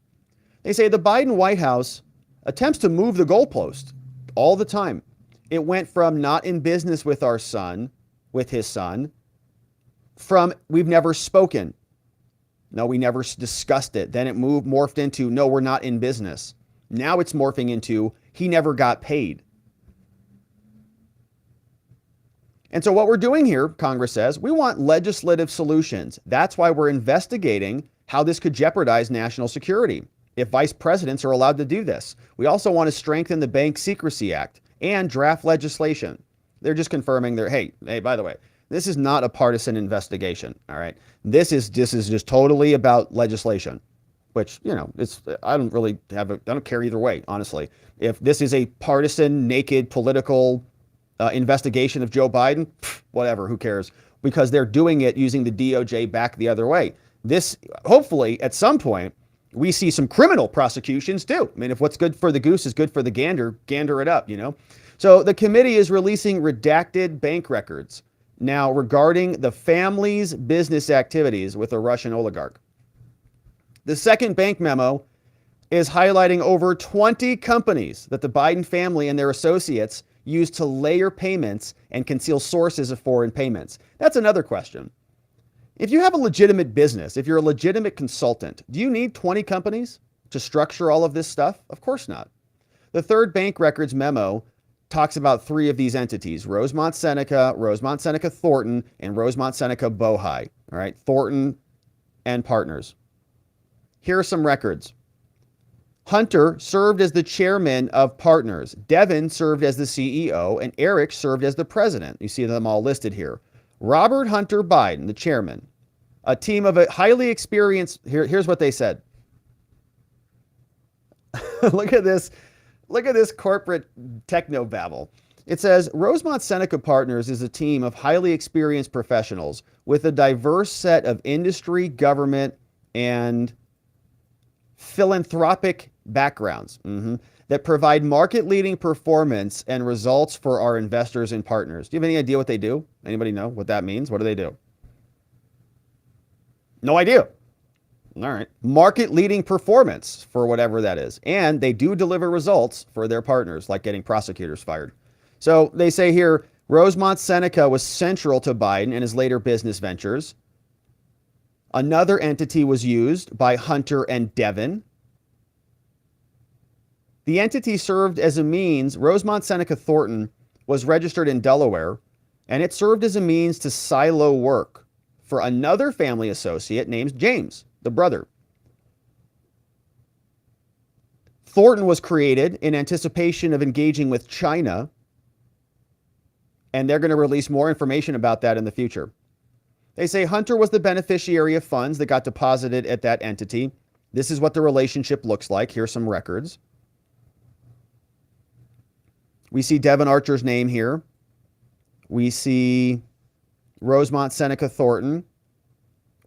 They say the Biden White House attempts to move the goalpost all the time. It went from not in business with his son, from we've never spoken. No, we never discussed it. Then it morphed into, no, we're not in business. Now it's morphing into, he never got paid. And so what we're doing here, Congress says, we want legislative solutions. That's why we're investigating how this could jeopardize national security if vice presidents are allowed to do this. We also want to strengthen the Bank Secrecy Act and draft legislation. They're just confirming hey, by the way, this is not a partisan investigation. All right. This is just totally about legislation, which, I don't care either way, honestly. If this is a partisan, naked, political investigation of Joe Biden, whatever, who cares? Because they're doing it using the DOJ back the other way. This, hopefully, at some point, we see some criminal prosecutions too. I mean, if what's good for the goose is good for the gander it up, So the committee is releasing redacted bank records now regarding the family's business activities with a Russian oligarch. The second bank memo is highlighting over 20 companies that the Biden family and their associates used to layer payments and conceal sources of foreign payments. That's another question. If you have a legitimate business, if you're a legitimate consultant, do you need 20 companies to structure all of this stuff? Of course not. The third bank records memo talks about 3 of these entities: Rosemont Seneca, Thornton, and Rosemont Seneca Bohai. All right, Thornton and partners. Here are some records. Hunter served as the chairman of partners. Devin served as the CEO, and Eric served as the president. You see them all listed here. Robert Hunter Biden, the chairman, a team of a highly experienced, here's what they said. Look at this corporate techno babble. It says, Rosemont Seneca Partners is a team of highly experienced professionals with a diverse set of industry, government, and philanthropic backgrounds that provide market-leading performance and results for our investors and partners. Do you have any idea what they do? Anybody know what that means? What do they do? No idea. All right. Market-leading performance for whatever that is. And they do deliver results for their partners, like getting prosecutors fired. So they say here, Rosemont Seneca was central to Biden and his later business ventures. Another entity was used by Hunter and Devin. The entity served as a means, Rosemont Seneca Thornton was registered in Delaware, and it served as a means to silo work for another family associate named James, the brother. Thornton was created in anticipation of engaging with China, and they're going to release more information about that in the future. They say Hunter was the beneficiary of funds that got deposited at that entity. This is what the relationship looks like. Here's some records. We see Devin Archer's name here. We see Rosemont Seneca Thornton.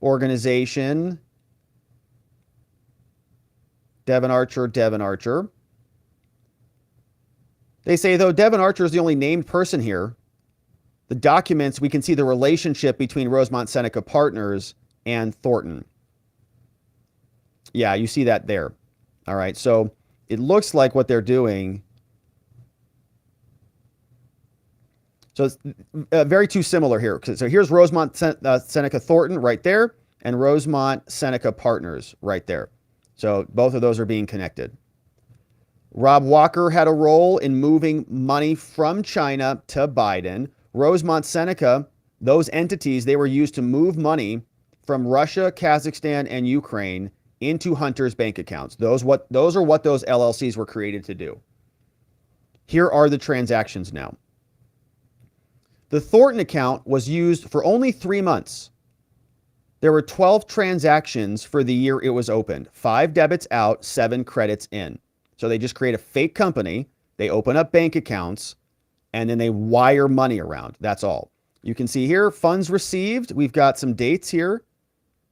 organization. Devon Archer. They say, though Devon Archer is the only named person here, the documents, we can see the relationship between Rosemont Seneca Partners and Thornton. Yeah, you see that there. All right, so it looks like what they're doing. So it's very too similar here. So here's Rosemont Seneca Thornton right there, and Rosemont Seneca Partners right there. So both of those are being connected. Rob Walker had a role in moving money from China to Biden. Rosemont Seneca, those entities, they were used to move money from Russia, Kazakhstan, and Ukraine into Hunter's bank accounts. Those are what those LLCs were created to do. Here are the transactions now. The Thornton account was used for only 3 months. There were 12 transactions for the year it was opened. 5 debits out, 7 credits in. So they just create a fake company. They open up bank accounts, and then they wire money around. That's all. You can see here, funds received. We've got some dates here.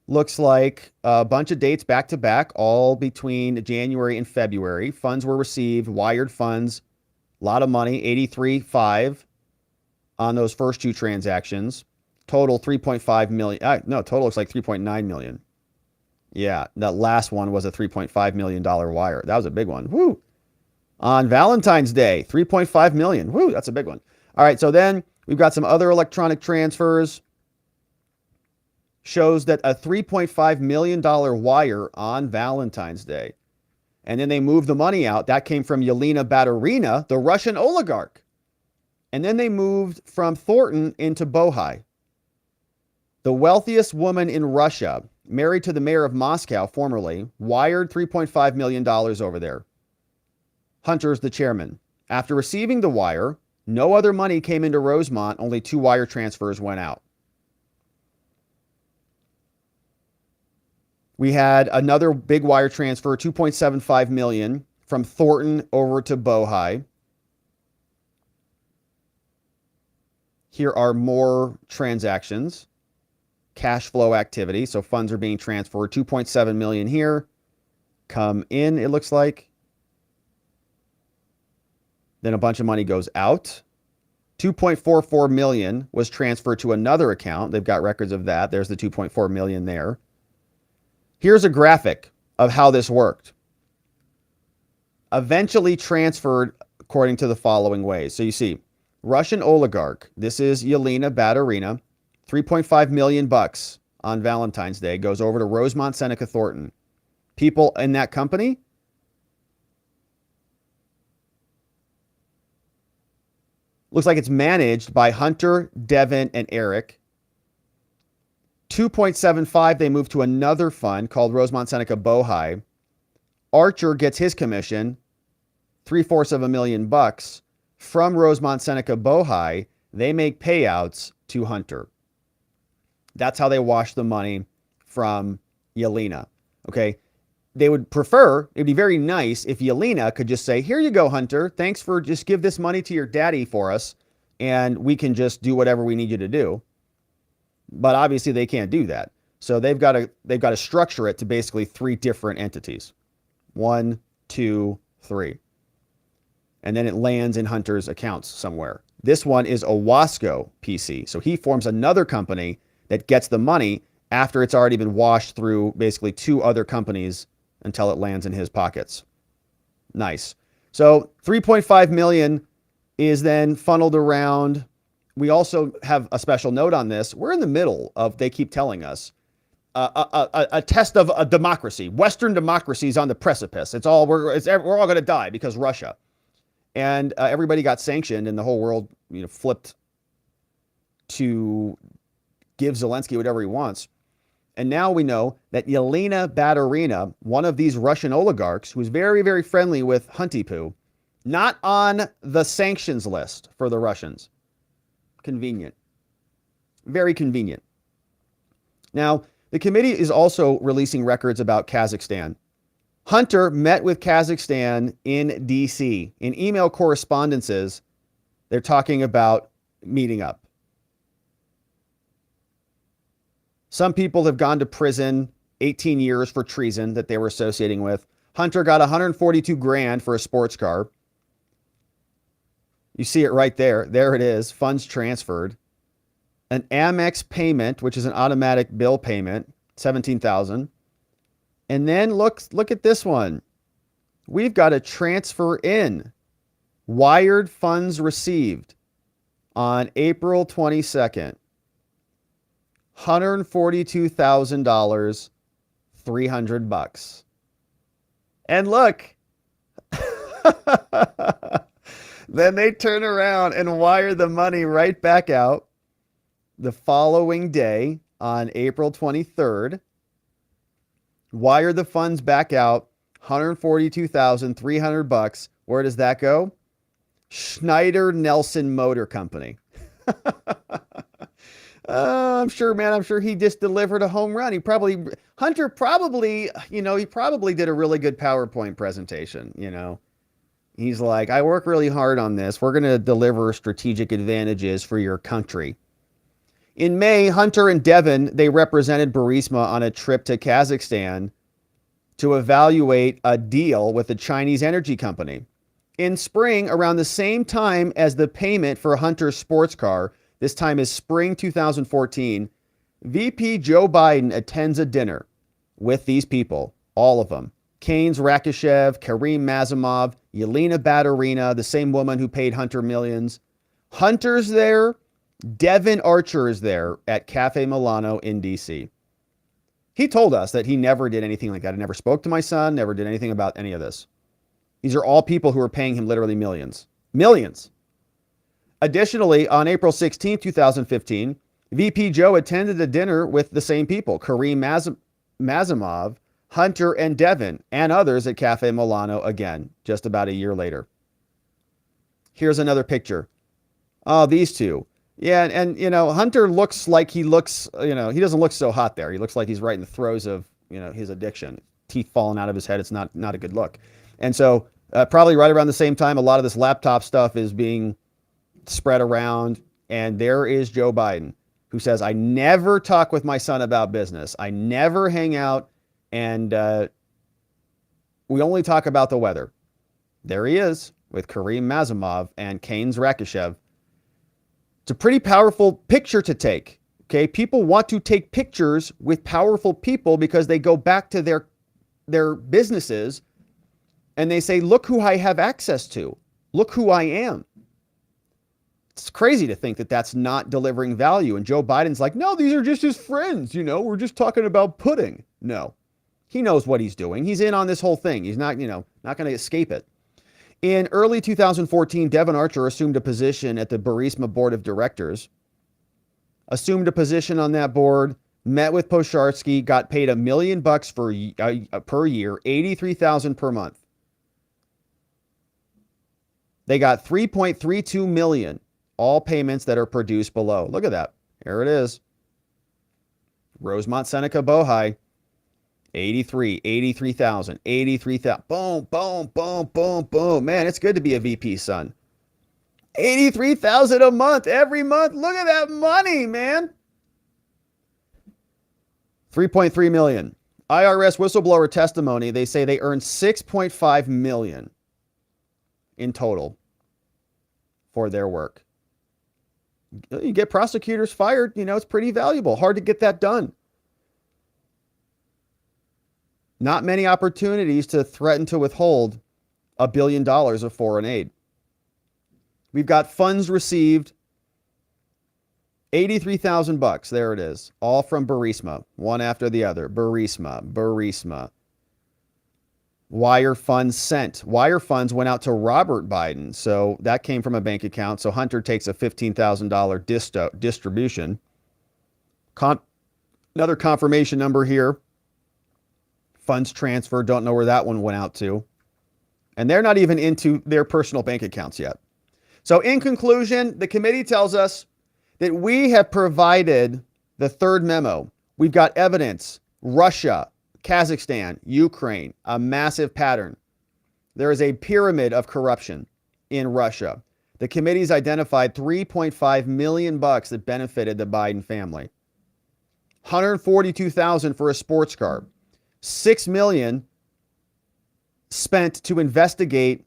Looks like a bunch of dates back to back, all between January and February. Funds were received, wired funds, a lot of money, 83.5 on those first 2 transactions. Total 3.5 million. Total looks like 3.9 million. Yeah, that last one was a $3.5 million wire. That was a big one. Woo! On Valentine's Day, 3.5 million. Woo, that's a big one. All right, so then we've got some other electronic transfers. Shows that a $3.5 million wire on Valentine's Day. And then they moved the money out. That came from Yelena Baturina, the Russian oligarch. And then they moved from Thornton into Bohai. The wealthiest woman in Russia, married to the mayor of Moscow formerly, wired $3.5 million over there. Hunter's the chairman. After receiving the wire, no other money came into Rosemont, only 2 wire transfers went out. We had another big wire transfer, $2.75 million from Thornton over to Bohai. Here are more transactions. Cash flow activity. So funds are being transferred. 2.7 million here come in, it looks like. Then a bunch of money goes out. 2.44 million was transferred to another account. They've got records of that. There's the 2.4 million there. Here's a graphic of how this worked. Eventually transferred according to the following ways. So you see, Russian oligarch. This is Yelena Baturina. 3.5 million bucks on Valentine's Day goes over to Rosemont Seneca Thornton. People in that company, looks like it's managed by Hunter, Devon, and Eric. 2.75 they move to another fund called Rosemont Seneca Bohai. Archer gets his commission, 3/4 million bucks from Rosemont Seneca Bohai. They make payouts to Hunter. That's how they wash the money from Yelena. Okay. They would prefer, it'd be very nice if Yelena could just say, here you go, Hunter. Thanks for just give this money to your daddy for us. And we can just do whatever we need you to do. But obviously they can't do that. So they've got to structure it to basically 3 different entities. 1, 2, 3. And then it lands in Hunter's accounts somewhere. This one is a Wasco PC. So he forms another company that gets the money after it's already been washed through basically 2 other companies until it lands in his pockets. Nice. So 3.5 million is then funneled around. We also have a special note on this. We're in the middle of, they keep telling us, a test of a democracy. Western democracy is on the precipice. We're all going to die because Russia. And everybody got sanctioned and the whole world, flipped to give Zelensky whatever he wants. And now we know that Yelena Baturina, one of these Russian oligarchs, who's very, very friendly with Hunty Poo, not on the sanctions list for the Russians. Convenient. Very convenient. Now, the committee is also releasing records about Kazakhstan. Hunter met with Kazakhstan in D.C. In email correspondences, they're talking about meeting up. Some people have gone to prison 18 years for treason that they were associating with. Hunter got 142 grand for a sports car. You see it right there. There it is. Funds transferred. An Amex payment, which is an automatic bill payment, 17,000. And then look at this one. We've got a transfer in. Wired funds received on April 22nd. $142,000, $300. And look, then they turn around and wire the money right back out the following day on April 23rd. Wire the funds back out, $142,300. Where does that go? Schneider Nelson Motor Company. I'm sure, man. I'm sure he just delivered a home run. Hunter probably did a really good PowerPoint presentation. He's like, I work really hard on this. We're going to deliver strategic advantages for your country. In May, Hunter and Devin, they represented Burisma on a trip to Kazakhstan to evaluate a deal with a Chinese energy company. In spring, around the same time as the payment for Hunter's sports car, this time is spring 2014, VP Joe Biden attends a dinner with these people, all of them. Keynes Rakishev, Karim Mazimov, Yelena Baturina, the same woman who paid Hunter millions. Hunter's there. Devin Archer is there at Cafe Milano in D.C. He told us that he never did anything like that. He never spoke to my son, never did anything about any of this. These are all people who are paying him literally millions. Millions. Additionally, on April 16, 2015, VP Joe attended a dinner with the same people, Karim Mazimov, Hunter, and Devin, and others at Cafe Milano again, just about a year later. Here's another picture. Oh, these two. Yeah, and Hunter looks like he doesn't look so hot there. He looks like he's right in the throes of, his addiction. Teeth falling out of his head. It's not a good look. And so probably right around the same time, a lot of this laptop stuff is being spread around. And there is Joe Biden, who says, I never talk with my son about business. I never hang out. And we only talk about the weather. There he is with Karim Mazimov and Keynes Rakishev. It's a pretty powerful picture to take. Okay. People want to take pictures with powerful people because they go back to their businesses and they say, look who I have access to. Look who I am. It's crazy to think that that's not delivering value. And Joe Biden's like, no, these are just his friends. We're just talking about pudding. No, he knows what he's doing. He's in on this whole thing. He's not going to escape it. In early 2014, Devin Archer assumed a position at the Burisma Board of Directors, assumed a position on that board, met with Posharsky, got paid $1 million per year, $83,000 per month. They got $3.32 million, all payments that are produced below. Look at that. Here it is. Rosemont Seneca Bohai. 83,000, 83,000. Boom, boom, boom, boom, boom. Man, it's good to be a VP, son. 83,000 a month, every month. Look at that money, man. 3.3 million. IRS whistleblower testimony. They say they earned 6.5 million in total for their work. You get prosecutors fired, it's pretty valuable. Hard to get that done. Not many opportunities to threaten to withhold $1 billion of foreign aid. We've got funds received, $83,000. There it is. All from Burisma, one after the other. Burisma. Wire funds sent. Wire funds went out to Robert Biden. So that came from a bank account. So Hunter takes a $15,000 distribution. Another confirmation number here. Funds transfer, don't know where that one went out to. And they're not even into their personal bank accounts yet. So in conclusion, the committee tells us that we have provided the third memo. We've got evidence, Russia, Kazakhstan, Ukraine, a massive pattern. There is a pyramid of corruption in Russia. The committee's identified $3.5 million that benefited the Biden family. $142,000 for a sports car, $6 million spent to investigate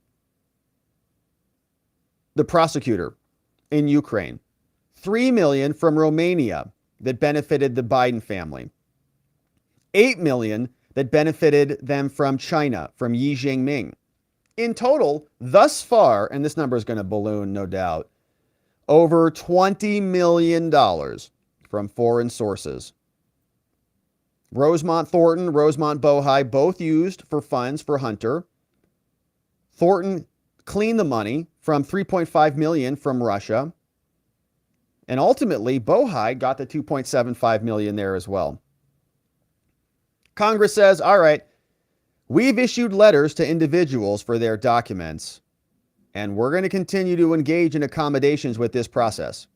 the prosecutor in Ukraine, $3 million from Romania that benefited the Biden family, $8 million that benefited them from China, from Xi Jinping. In total, thus far, and this number is going to balloon, no doubt, over $20 million from foreign sources. Rosemont Thornton, Rosemont Bohai, both used for funds for Hunter. Thornton cleaned the money from $3.5 million from Russia. And ultimately, Bohai got the $2.75 million there as well. Congress says, all right, we've issued letters to individuals for their documents, and we're going to continue to engage in accommodations with this process.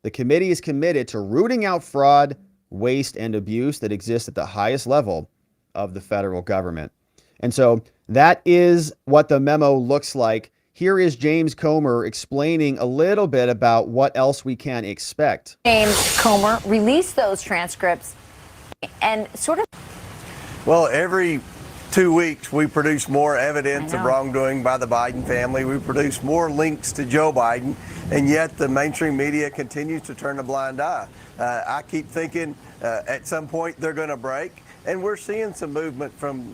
The committee is committed to rooting out fraud, waste, and abuse that exists at the highest level of the federal government. And so that is what the memo looks like. Here is James Comer explaining a little bit about what else we can expect. James Comer released those transcripts and sort of... Well, every 2 weeks, we produce more evidence of wrongdoing by the Biden family. We produce more links to Joe Biden, and yet the mainstream media continues to turn a blind eye. I keep thinking at some point they're going to break, and we're seeing some movement from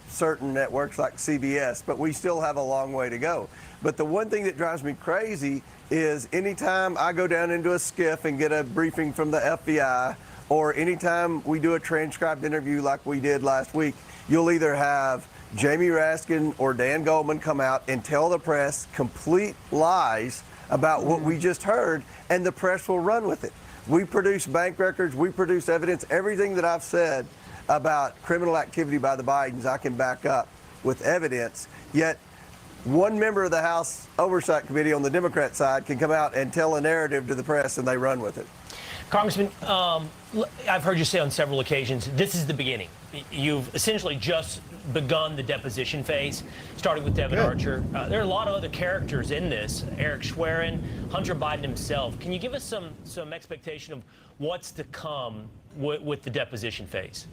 certain networks like CBS, but we still have a long way to go. But the one thing that drives me crazy is anytime I go down into a SCIF and get a briefing from the FBI, or anytime we do a transcribed interview like we did last week, you'll either have Jamie Raskin or Dan Goldman come out and tell the press complete lies about what we just heard, and the press will run with it. We produce bank records, we produce evidence, everything that I've said about criminal activity by the Bidens, I can back up with evidence, yet one member of the House Oversight Committee on the Democrat side can come out and tell a narrative to the press, and they run with it. Congressman, I've heard you say on several occasions, this is the beginning. You've essentially just begun the deposition phase, starting with Devin Archer. There are a lot of other characters in this, Eric Schwerin, Hunter Biden himself. Can you give us some expectation of what's to come with the deposition phase?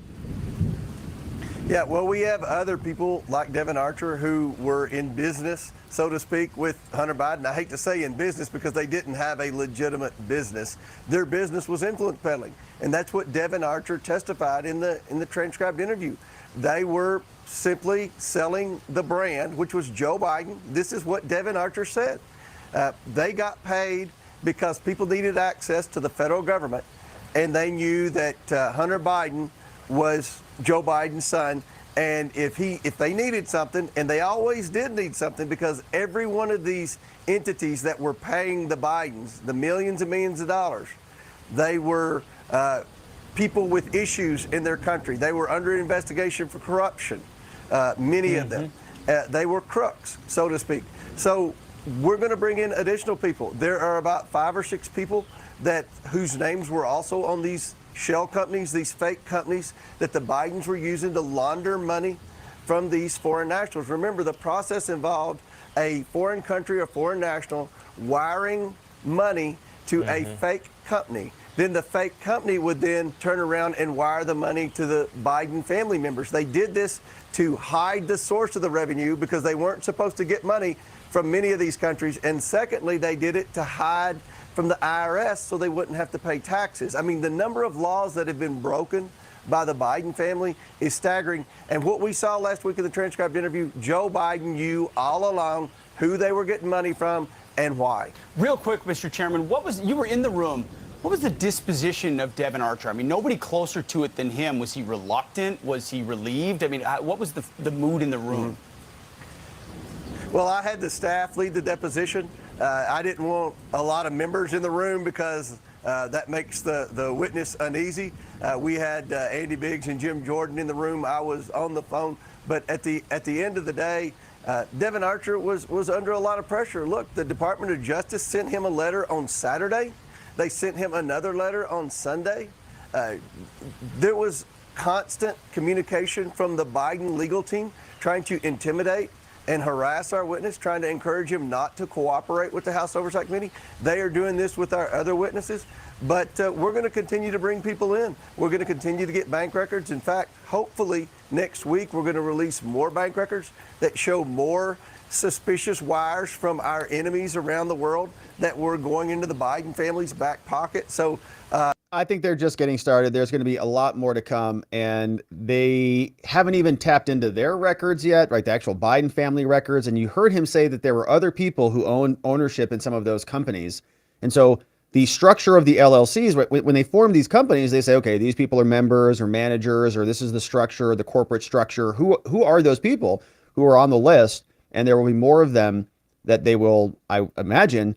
Yeah, well, we have other people like Devin Archer who were in business, so to speak, with Hunter Biden. I hate to say in business because they didn't have a legitimate business. Their business was influence peddling, and that's what Devin Archer testified in the transcribed interview. They were simply selling the brand, which was Joe Biden. This is what Devin Archer said. They got paid because people needed access to the federal government, and they knew that Hunter Biden was Joe Biden's son, and if they needed something, and they always did need something, because every one of these entities that were paying the Bidens the millions and millions of dollars, they were people with issues in their country. They were under investigation for corruption, many of them. They were crooks, so to speak. So we're going to bring in additional people. There are about 5 or 6 people whose names were also on these shell companies, these fake companies that the Bidens were using to launder money from these foreign nationals. Remember, the process involved a foreign country or foreign national wiring money to a fake company. Then the fake company would then turn around and wire the money to the Biden family members. They did this to hide the source of the revenue because they weren't supposed to get money from many of these countries. And secondly, they did it to hide from the IRS so they wouldn't have to pay taxes. I mean, the number of laws that have been broken by the Biden family is staggering. And what we saw last week in the transcribed interview, Joe Biden knew all along who they were getting money from and why. Real quick, Mr. Chairman, you were in the room. What was the disposition of Devin Archer? I mean, nobody closer to it than him. Was he reluctant? Was he relieved? I mean, what was the mood in the room? Well, I had the staff lead the deposition. I didn't want a lot of members in the room because that makes the witness uneasy. We had Andy Biggs and Jim Jordan in the room. I was on the phone. But at the end of the day, Devin Archer was under a lot of pressure. Look, the Department of Justice sent him a letter on Saturday. They sent him another letter on Sunday. There was constant communication from the Biden legal team trying to intimidate and harass our witness, trying to encourage him not to cooperate with the House Oversight Committee. They are doing this with our other witnesses. But we're going to continue to bring people in. We're going to continue to get bank records. In fact, hopefully next week, we're going to release more bank records that show more suspicious wires from our enemies around the world that were going into the Biden family's back pocket. So I think they're just getting started. There's going to be a lot more to come, and they haven't even tapped into their records yet, right? The actual Biden family records. And you heard him say that there were other people who own ownership in some of those companies. And so the structure of the LLCs, when they form these companies, they say, okay, these people are members or managers, or this is the structure, the corporate structure. Who are those people who are on the list? And there will be more of them that they will, I imagine,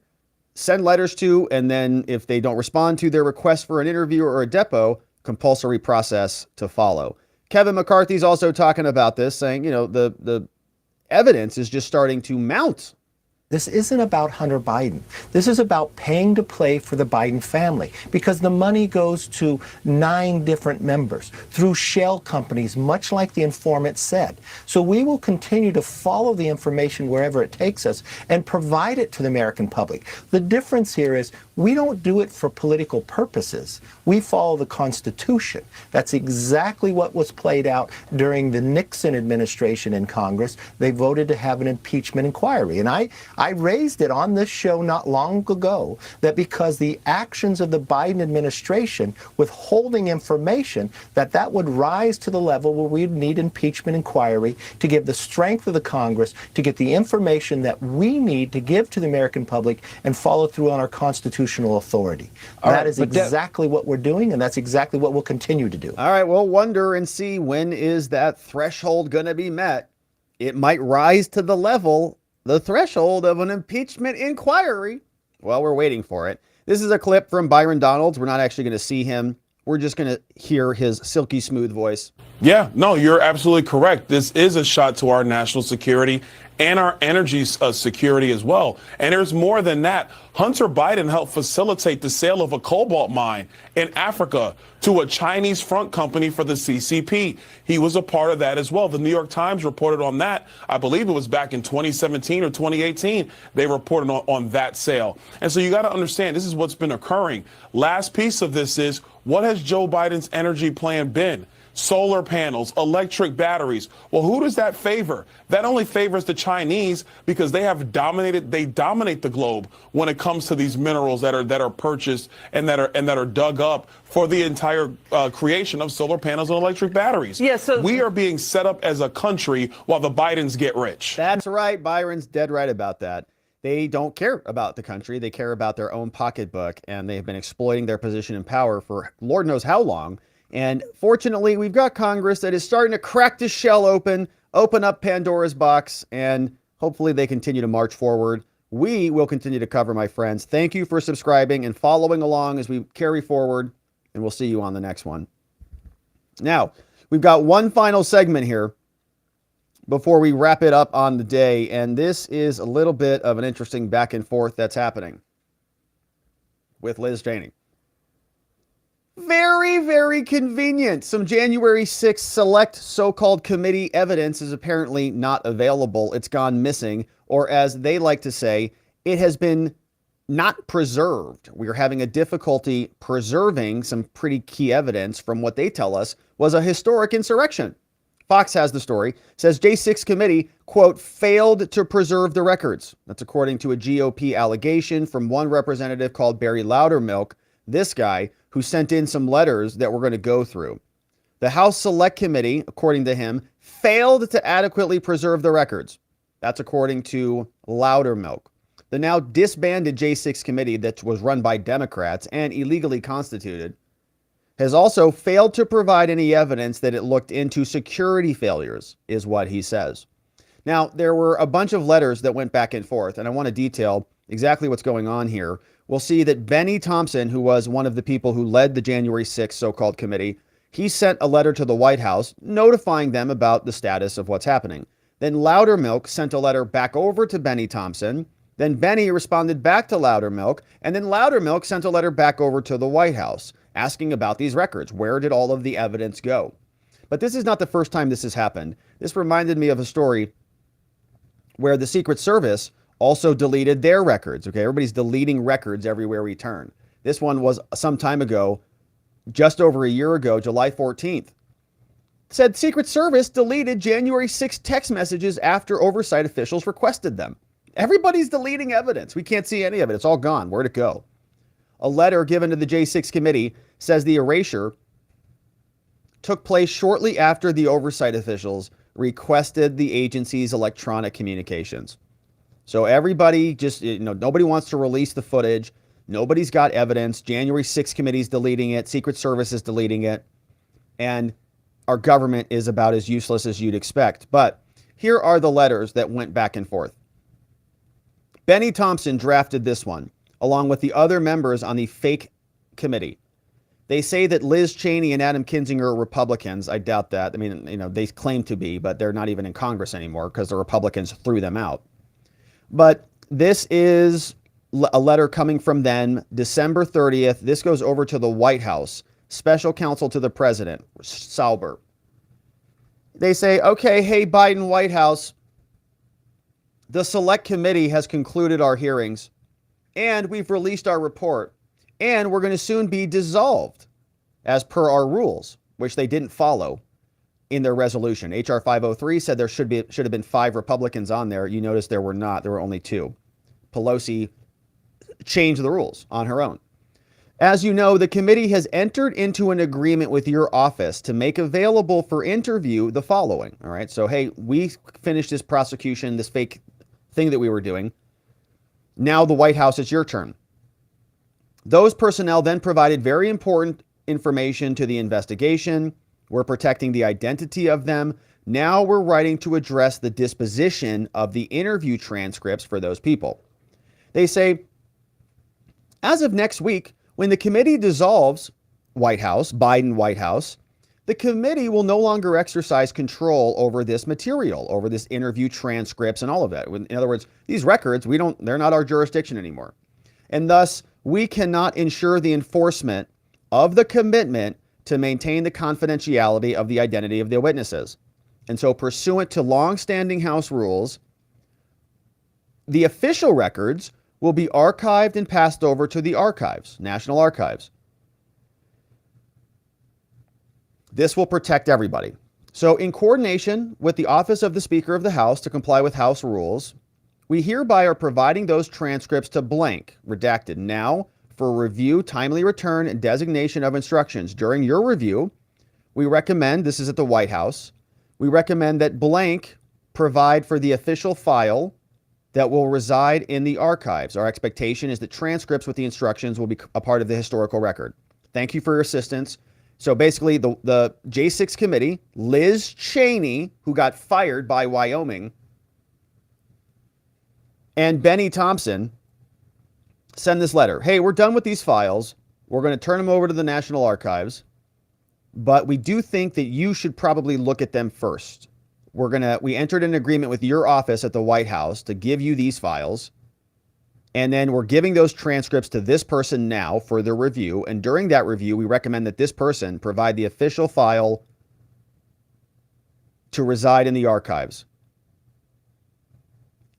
send letters to. And then if they don't respond to their request for an interview or a depo, compulsory process to follow. Kevin McCarthy's also talking about this, saying, the evidence is just starting to mount. This isn't about Hunter Biden. This is about paying to play for the Biden family, because the money goes to 9 different members through shell companies, much like the informant said. So we will continue to follow the information wherever it takes us and provide it to the American public. The difference here is we don't do it for political purposes. We follow the Constitution. That's exactly what was played out during the Nixon administration in Congress. They voted to have an impeachment inquiry. And I raised it on this show not long ago that because the actions of the Biden administration withholding information, that would rise to the level where we'd need impeachment inquiry to give the strength of the Congress to get the information that we need to give to the American public and follow through on our constitutional authority. That is exactly what we're doing, and that's exactly what we'll continue to do. All right, we'll wonder and see, when is that threshold going to be met? It might rise to the threshold of an impeachment inquiry. Well, we're waiting for it. This is a clip from Byron Donalds. We're not actually going to see him. We're just going to hear his silky smooth voice. Yeah, no, you're absolutely correct. This is a shot to our national security and our energy security as well. And there's more than that. Hunter Biden helped facilitate the sale of a cobalt mine in Africa to a Chinese front company for the CCP. He was a part of that as well. The New York Times reported on that. I believe it was back in 2017 or 2018. They reported on that sale. And so you got to understand, this is what's been occurring. Last piece of this is, what has Joe Biden's energy plan been? Solar panels, electric batteries. Well, who does that favor? That only favors the Chinese, because they dominate the globe when it comes to these minerals that are purchased and that are dug up for the entire creation of solar panels and electric batteries. Yeah, so we are being set up as a country while the Bidens get rich. That's right. Byron's dead right about that. They don't care about the country. They care about their own pocketbook, and they've been exploiting their position in power for Lord knows how long. And fortunately, we've got Congress that is starting to crack this shell open up Pandora's box, and hopefully they continue to march forward. We will continue to cover, my friends. Thank you for subscribing and following along as we carry forward, and we'll see you on the next one. Now, we've got one final segment here before we wrap it up on the day, and this is a little bit of an interesting back and forth that's happening with Liz Cheney. Very, very convenient. Some January 6th select so-called committee evidence is apparently not available. It's gone missing, or as they like to say, it has been not preserved. We are having a difficulty preserving some pretty key evidence from what they tell us was a historic insurrection. Fox has the story, says J6 committee, quote, failed to preserve the records. That's according to a GOP allegation from one representative called Barry Loudermilk, this guy who sent in some letters that we're going to go through. The House Select Committee, according to him, failed to adequately preserve the records. That's according to Loudermilk. The now disbanded J6 committee that was run by Democrats and illegally constituted has also failed to provide any evidence that it looked into security failures, is what he says. Now, there were a bunch of letters that went back and forth, and I want to detail exactly what's going on here. We'll see that Bennie Thompson, who was one of the people who led the January 6th so-called committee, he sent a letter to the White House notifying them about the status of what's happening. Then Loudermilk sent a letter back over to Bennie Thompson. Then Bennie responded back to Loudermilk. And then Loudermilk sent a letter back over to the White House asking about these records. Where did all of the evidence go? But this is not the first time this has happened. This reminded me of a story where the Secret Service also deleted their records. Okay, everybody's deleting records everywhere we turn. This one was some time ago, just over a year ago, July 14th. Said Secret Service deleted January 6th text messages after oversight officials requested them. Everybody's deleting evidence. We can't see any of it. It's all gone. Where'd it go? A letter given to the J6 committee says the erasure took place shortly after the oversight officials requested the agency's electronic communications. So everybody just, nobody wants to release the footage. Nobody's got evidence. January 6th committee's deleting it. Secret Service is deleting it. And our government is about as useless as you'd expect. But here are the letters that went back and forth. Bennie Thompson drafted this one, along with the other members on the fake committee. They say that Liz Cheney and Adam Kinzinger are Republicans. I doubt that. I mean, they claim to be, but they're not even in Congress anymore because the Republicans threw them out. But this is a letter coming from them, December 30th. This goes over to the White House, special counsel to the president, Sauber. They say, okay, hey, Biden White House, the select committee has concluded our hearings and we've released our report and we're going to soon be dissolved as per our rules, which they didn't follow in their resolution. HR 503 said there should have been 5 Republicans on there. You notice there were not. There were only 2. Pelosi changed the rules on her own. As you know, the committee has entered into an agreement with your office to make available for interview the following. All right. So, hey, we finished this prosecution, this fake thing that we were doing. Now the White House, it's your turn. Those personnel then provided very important information to the investigation. We're protecting the identity of them. Now we're writing to address the disposition of the interview transcripts for those people. They say, as of next week, when the committee dissolves White House, Biden White House, the committee will no longer exercise control over this material, over this interview transcripts and all of that. In other words, these records, they're not our jurisdiction anymore. And thus, we cannot ensure the enforcement of the commitment to maintain the confidentiality of the identity of the witnesses. And so, pursuant to longstanding House rules, the official records will be archived and passed over to the archives, National Archives. This will protect everybody. So in coordination with the Office of the Speaker of the House to comply with House rules, we hereby are providing those transcripts to blank, redacted now, for review, timely return, and designation of instructions. During your review, we recommend, this is at the White House, we recommend that blank provide for the official file that will reside in the archives. Our expectation is that transcripts with the instructions will be a part of the historical record. Thank you for your assistance. So basically, the J6 committee, Liz Cheney, who got fired by Wyoming, and Bennie Thompson send this letter. Hey, we're done with these files. We're going to turn them over to the National Archives, but we do think that you should probably look at them first. We entered an agreement with your office at the White House to give you these files. And then we're giving those transcripts to this person now for their review. And during that review, we recommend that this person provide the official file to reside in the archives.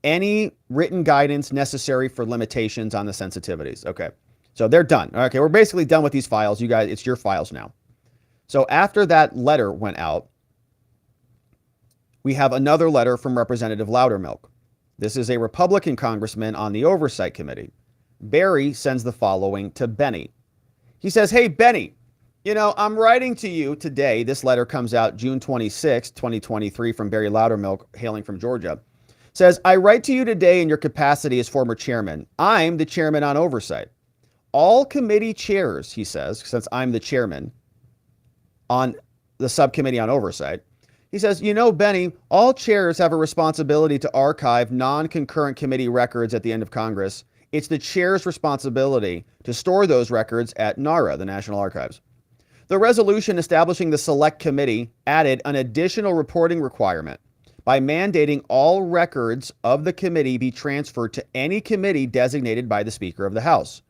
Any written guidance necessary for limitations on the sensitivities. Okay. So they're done. Okay. We're basically done with these files. You guys, it's your files now. So after that letter went out, we have another letter from Representative Loudermilk. This is a Republican congressman on the Oversight Committee. Barry sends the following to Bennie. He says, hey, Bennie, I'm writing to you today. This letter comes out June 26, 2023 from Barry Loudermilk, hailing from Georgia. Says, I write to you today in your capacity as former chairman. I'm the chairman on oversight. All committee chairs, he says, since I'm the chairman on the subcommittee on oversight, he says, Bennie, all chairs have a responsibility to archive non-concurrent committee records at the end of Congress. It's the chair's responsibility to store those records at NARA, the National Archives. The resolution establishing the Select Committee added an additional reporting requirement by mandating all records of the committee be transferred to any committee designated by the Speaker of the House.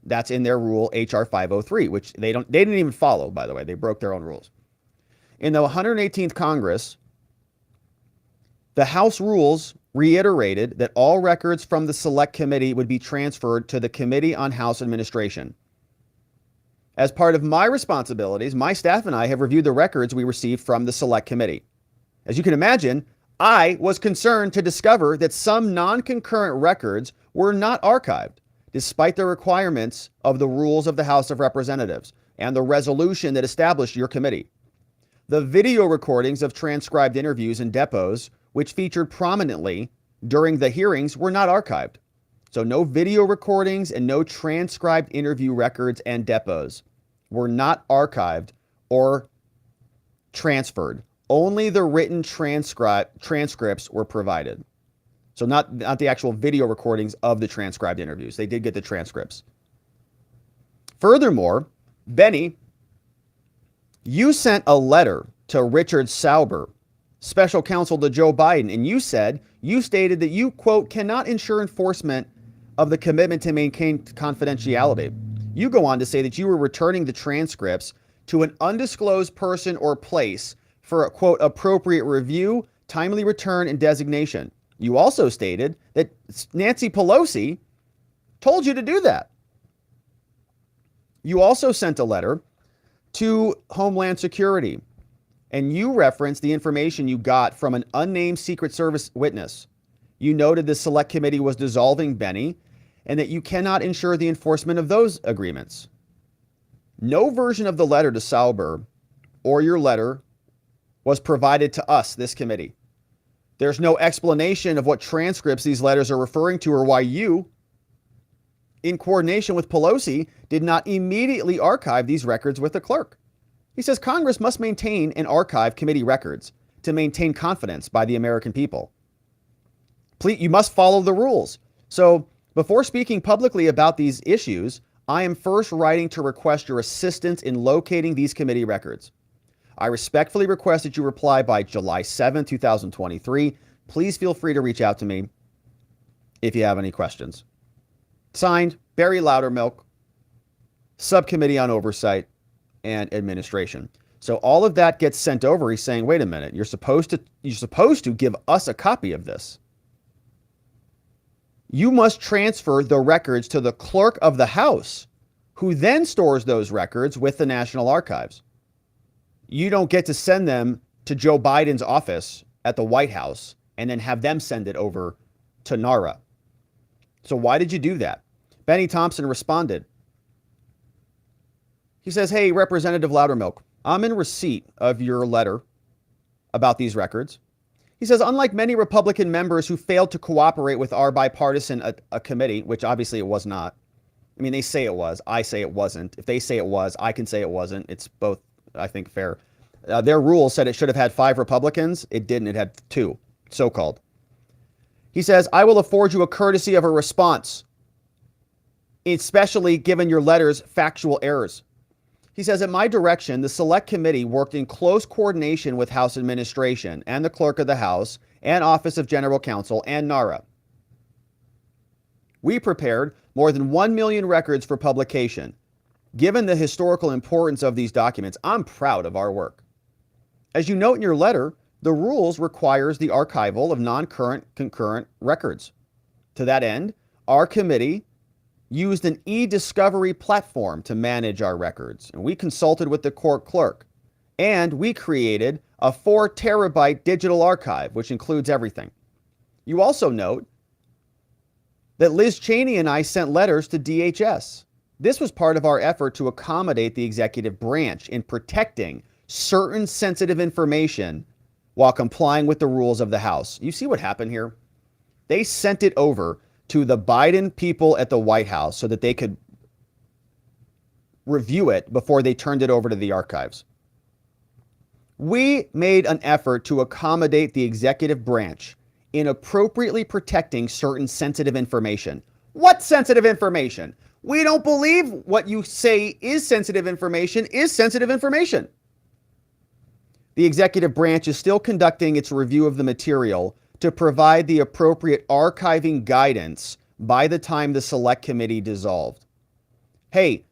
That's in their rule HR 503, which they didn't even follow, by the way. They broke their own rules. In the 118th Congress, the House rules reiterated that all records from the Select Committee would be transferred to the Committee on House Administration. As part of my responsibilities, my staff and I have reviewed the records we received from the Select Committee. As you can imagine, I was concerned to discover that some non-concurrent records were not archived, despite the requirements of the rules of the House of Representatives and the resolution that established your committee. The video recordings of transcribed interviews and depots, which featured prominently during the hearings, were not archived. So no video recordings and no transcribed interview records and depots were not archived or transferred. Only the written transcripts were provided. So not the actual video recordings of the transcribed interviews. They did get the transcripts. Furthermore, Bennie, you sent a letter to Richard Sauber, special counsel to Joe Biden, and you stated that you, quote, cannot ensure enforcement of the commitment to maintain confidentiality. You go on to say that you were returning the transcripts to an undisclosed person or place for a, quote, appropriate review, timely return, and designation. You also stated that Nancy Pelosi told you to do that. You also sent a letter to Homeland Security, and you referenced the information you got from an unnamed Secret Service witness. You noted the Select Committee was dissolving Bennie and that you cannot ensure the enforcement of those agreements. No version of the letter to Sauber or your letter was provided to us, this committee. There's no explanation of what transcripts these letters are referring to or why you, in coordination with Pelosi, did not immediately archive these records with the clerk. He says Congress must maintain and archive committee records to maintain confidence by the American people. Please, you must follow the rules. So before speaking publicly about these issues, I am first writing to request your assistance in locating these committee records. I respectfully request that you reply by July 7, 2023. Please feel free to reach out to me if you have any questions. Signed, Barry Loudermilk, Subcommittee on Oversight and Administration. So all of that gets sent over. He's saying, wait a minute, you're supposed to give us a copy of this. You must transfer the records to the clerk of the House, who then stores those records with the National Archives. You don't get to send them to Joe Biden's office at the White House and then have them send it over to NARA. So why did you do that? Bennie Thompson responded. He says, hey, Representative Loudermilk, I'm in receipt of your letter about these records. He says, unlike many Republican members who failed to cooperate with our bipartisan committee, which obviously it was not. I mean, they say it was. I say it wasn't. If they say it was, I can say it wasn't. It's both, I think, fair. Their rule said it should have had 5 Republicans. It didn't. It had 2, so-called. He says, I will afford you a courtesy of a response, especially given your letter's factual errors. He says, at my direction, the Select Committee worked in close coordination with House Administration and the Clerk of the House and Office of General Counsel and NARA. We prepared more than 1 million records for publication. Given the historical importance of these documents, I'm proud of our work. As you note in your letter, the rules requires the archival of non-current concurrent records. To that end, our committee used an e-discovery platform to manage our records, and we consulted with the court clerk, and we created a 4 terabyte digital archive, which includes everything. You also note that Liz Cheney and I sent letters to DHS. This was part of our effort to accommodate the executive branch in protecting certain sensitive information while complying with the rules of the House. You see what happened here? They sent it over to the Biden people at the White House so that they could review it before they turned it over to the archives. We made an effort to accommodate the executive branch in appropriately protecting certain sensitive information. What sensitive information? We don't believe what you say is sensitive information is sensitive information. The executive branch is still conducting its review of the material to provide the appropriate archiving guidance by the time the Select Committee dissolved. Hey,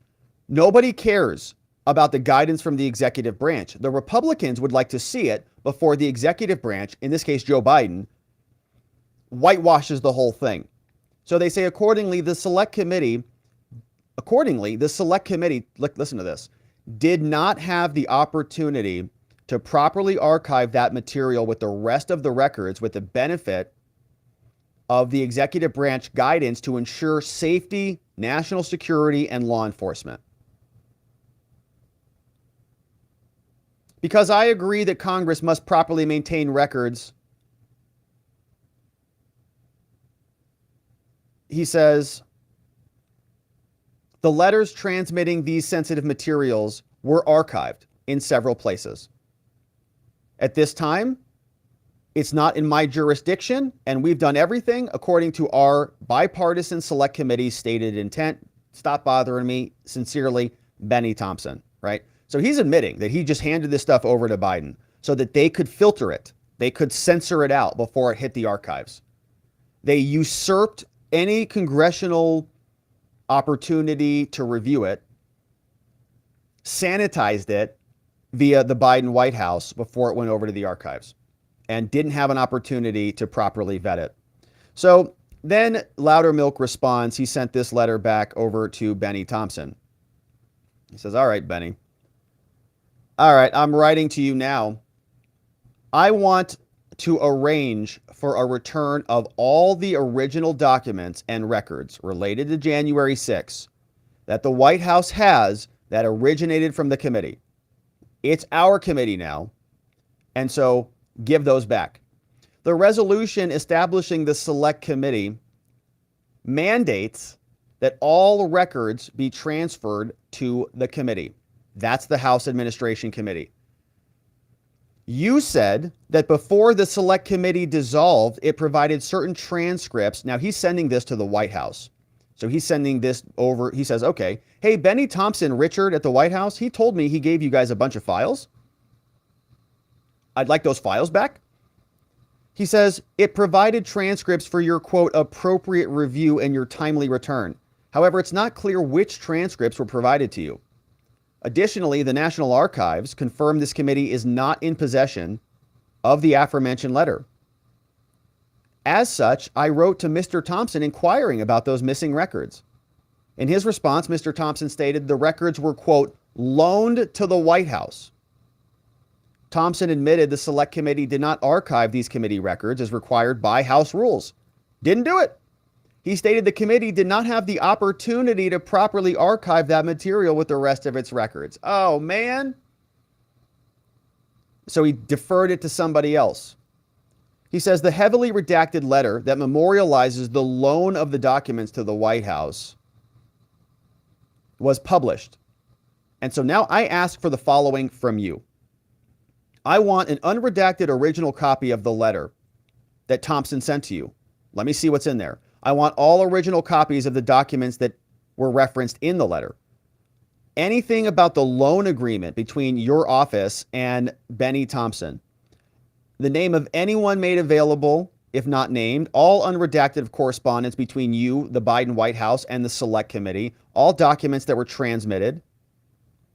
nobody cares about the guidance from the executive branch. The Republicans would like to see it before the executive branch, in this case Joe Biden, whitewashes the whole thing. So they say, accordingly, the select committee, listen to this, did not have the opportunity to properly archive that material with the rest of the records with the benefit of the executive branch guidance to ensure safety, national security, and law enforcement. Because I agree that Congress must properly maintain records, he says, the letters transmitting these sensitive materials were archived in several places. At this time, it's not in my jurisdiction, and we've done everything according to our bipartisan select committee's stated intent. Stop bothering me. Sincerely, Bennie Thompson, right? So he's admitting that he just handed this stuff over to Biden so that they could filter it. They could censor it out before it hit the archives. They usurped any congressional opportunity to review it, sanitized it via the Biden White House before it went over to the archives, and didn't have an opportunity to properly vet it. So then Loudermilk responds. He sent this letter back over to Bennie Thompson. He says, all right, Bennie. All right, I'm writing to you now. I want to arrange for a return of all the original documents and records related to January 6th that the White House has that originated from the committee. It's our committee now, and so give those back. The resolution establishing the select committee mandates that all records be transferred to the committee. That's the House Administration Committee. You said that before the select committee dissolved, it provided certain transcripts. Now he's sending this to the White House. So he's sending this over. He says, okay, hey, Bennie Thompson, Richard at the White House, he told me he gave you guys a bunch of files. I'd like those files back. He says it provided transcripts for your, quote, appropriate review and your timely return. However, it's not clear which transcripts were provided to you. Additionally, the National Archives confirmed this committee is not in possession of the aforementioned letter. As such, I wrote to Mr. Thompson inquiring about those missing records. In his response, Mr. Thompson stated the records were, quote, loaned to the White House. Thompson admitted the select committee did not archive these committee records as required by House rules. Didn't do it. He stated the committee did not have the opportunity to properly archive that material with the rest of its records. Oh, man. So he deferred it to somebody else. He says the heavily redacted letter that memorializes the loan of the documents to the White House was published. And so now I ask for the following from you. I want an unredacted original copy of the letter that Thompson sent to you. Let me see what's in there. I want all original copies of the documents that were referenced in the letter. Anything about the loan agreement between your office and Bennie Thompson. The name of anyone made available, if not named, all unredacted correspondence between you, the Biden White House, and the Select Committee, all documents that were transmitted.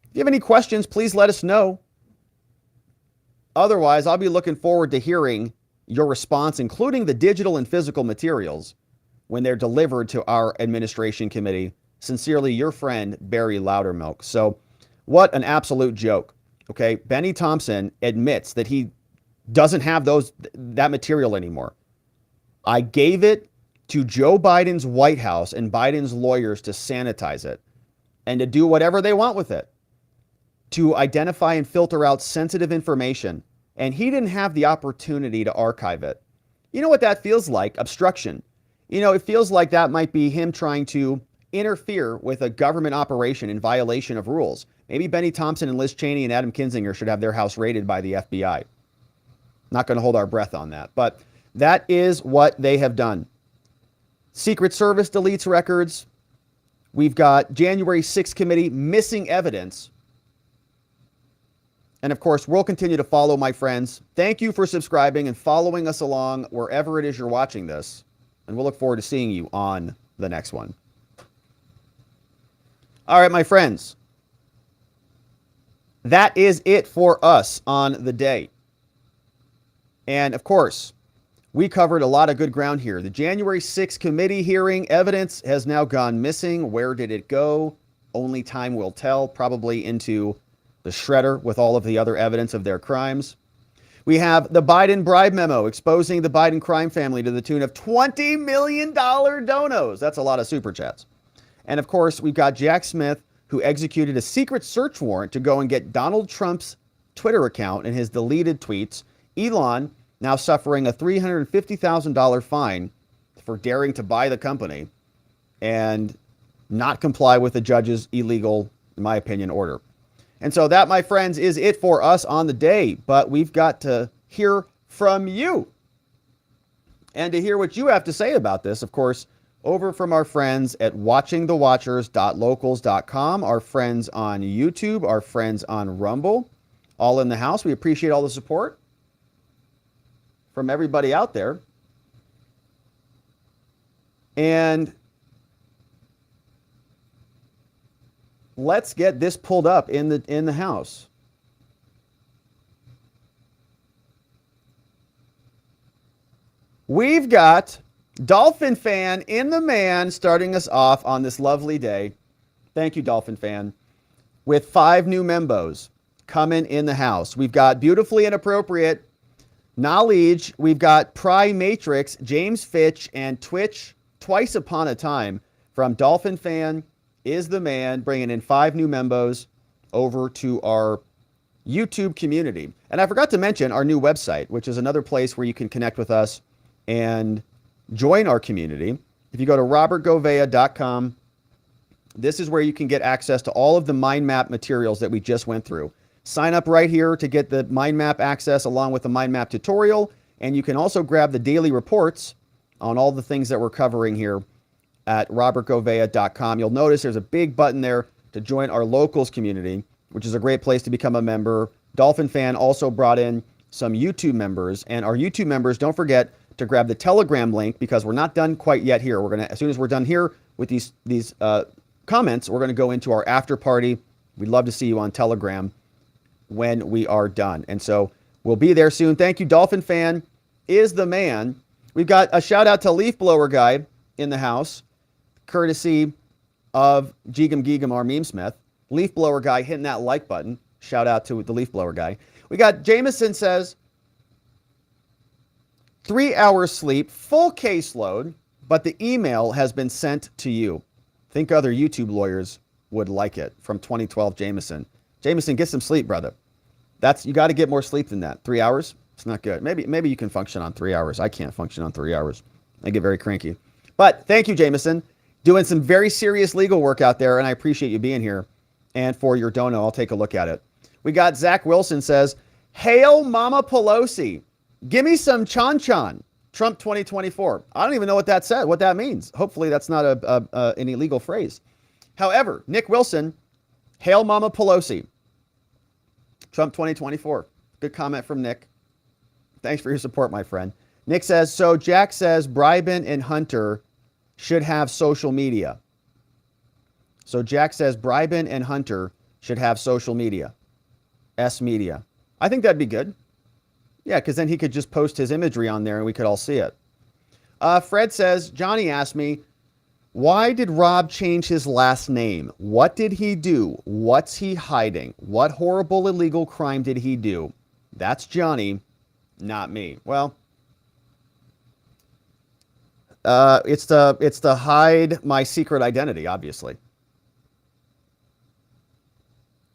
If you have any questions, please let us know. Otherwise, I'll be looking forward to hearing your response, including the digital and physical materials, when they're delivered to our administration committee. Sincerely, your friend, Barry Loudermilk. So what an absolute joke. Okay. Bennie Thompson admits that he doesn't have that material anymore. I gave it to Joe Biden's White House and Biden's lawyers to sanitize it and to do whatever they want with it, to identify and filter out sensitive information. And he didn't have the opportunity to archive it. You know what that feels like? Obstruction. You know, it feels like that might be him trying to interfere with a government operation in violation of rules. Maybe Bennie Thompson and Liz Cheney and Adam Kinzinger should have their house raided by the FBI. Not going to hold our breath on that, but that is what they have done. Secret Service deletes records. We've got January 6th committee missing evidence. And of course, we'll continue to follow, my friends. Thank you for subscribing and following us along wherever it is you're watching this. And we'll look forward to seeing you on the next one. All right, my friends. That is it for us on the day. And of course, We covered a lot of good ground here. The January 6th committee hearing evidence has now gone missing. Where did it go? Only time will tell, probably into the shredder with all of the other evidence of their crimes. We have the Biden Bribe Memo exposing the Biden crime family to the tune of $20 million donos. That's a lot of super chats. And of course, we've got Jack Smith, who executed a secret search warrant to go and get Donald Trump's Twitter account and his deleted tweets. Elon now suffering a $350,000 fine for daring to buy the company and not comply with the judge's illegal, in my opinion, order. And so that, my friends, is it for us on the day. But we've got to hear from you. And to hear what you have to say about this, of course, over from our friends at watchingthewatchers.locals.com, our friends on YouTube, our friends on Rumble, all in the house. We appreciate all the support from everybody out there. And let's get this pulled up in the house. We've got Dolphin Fan in the man starting us off on this lovely day. Thank you, Dolphin Fan. With 5 new membos coming in the house. We've got Beautifully Inappropriate, Knowledge. We've got Pry Matrix, James Fitch, and Twitch Twice Upon a Time from Dolphin Fan is the man, bringing in 5 new membos over to our YouTube community. And I forgot to mention our new website, which is another place where you can connect with us and join our community. If you go to robertgovea.com, this is where you can get access to all of the mind map materials that we just went through. Sign up right here to get the mind map access along with the mind map tutorial. And you can also grab the daily reports on all the things that we're covering here at robertgovea.com. You'll notice there's a big button there to join our locals community, which is a great place to become a member. Dolphin Fan also brought in some YouTube members, and our YouTube members, don't forget to grab the Telegram link because we're not done quite yet here. We're gonna, as soon as we're done here with these comments, we're gonna go into our after party. We'd love to see you on Telegram when we are done. And so we'll be there soon. Thank you. Dolphin Fan is the man. We've got a shout out to Leaf Blower Guy in the house, courtesy of Geegum Geegum, our meme smith. Leaf Blower Guy hitting that like button. Shout out to the Leaf Blower Guy. We got Jameson says, 3 hours sleep, full caseload, but the email has been sent to you. Think other YouTube lawyers would like it. From 2012, Jameson. Jameson, get some sleep, brother. You got to get more sleep than that. 3 hours? It's not good. Maybe you can function on 3 hours. I can't function on 3 hours. I get very cranky. But thank you, Jameson. Doing some very serious legal work out there, and I appreciate you being here. And for your dono, I'll take a look at it. We got Zach Wilson says, Hail Mama Pelosi. Give me some Chan-Chan. Trump 2024. I don't even know what that said, what that means. Hopefully that's not an illegal phrase. However, Nick Wilson, Hail Mama Pelosi. Trump 2024. Good comment from Nick. Thanks for your support, my friend. Nick says, so Jack says Bribin and Hunter should have social media. So Jack says Bribin and Hunter should have social media. S-media. I think that'd be good. Yeah, because then he could just post his imagery on there and we could all see it. Fred says, Johnny asked me, why did Rob change his last name? What did he do? What's he hiding? What horrible illegal crime did he do? That's Johnny, not me. Well, it's to hide my secret identity, obviously.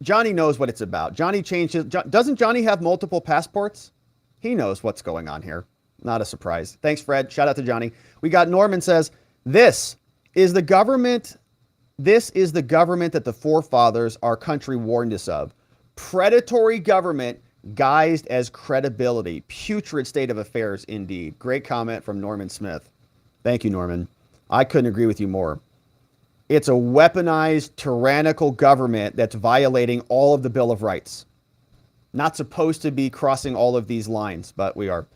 Johnny knows what it's about. Johnny changed his... Doesn't Johnny have multiple passports? He knows what's going on here. Not a surprise. Thanks, Fred. Shout out to Johnny. We got Norman says, this is the government that the forefathers, our country warned us of. Predatory government guised as credibility. Putrid state of affairs indeed. Great comment from Norman Smith. Thank you, Norman. I couldn't agree with you more. It's a weaponized, tyrannical government that's violating all of the Bill of Rights. Not supposed to be crossing all of these lines, but we are.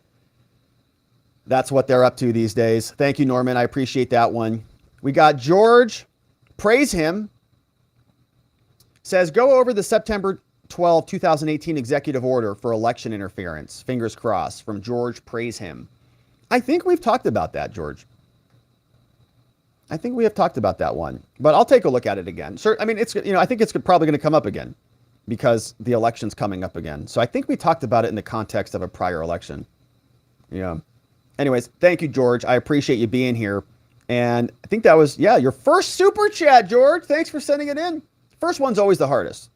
That's what they're up to these days. Thank you, Norman. I appreciate that one. We got George, praise him, says, go over the September 12, 2018 executive order for election interference. Fingers crossed. From George, praise him. I think we've talked about that, George. I think we have talked about that one, but I'll take a look at it again. Sure. I mean, it's, I think it's probably going to come up again because the election's coming up again. So I think we talked about it in the context of a prior election. Yeah. Anyways, thank you, George. I appreciate you being here. And I think that was, your first super chat, George. Thanks for sending it in. First one's always the hardest.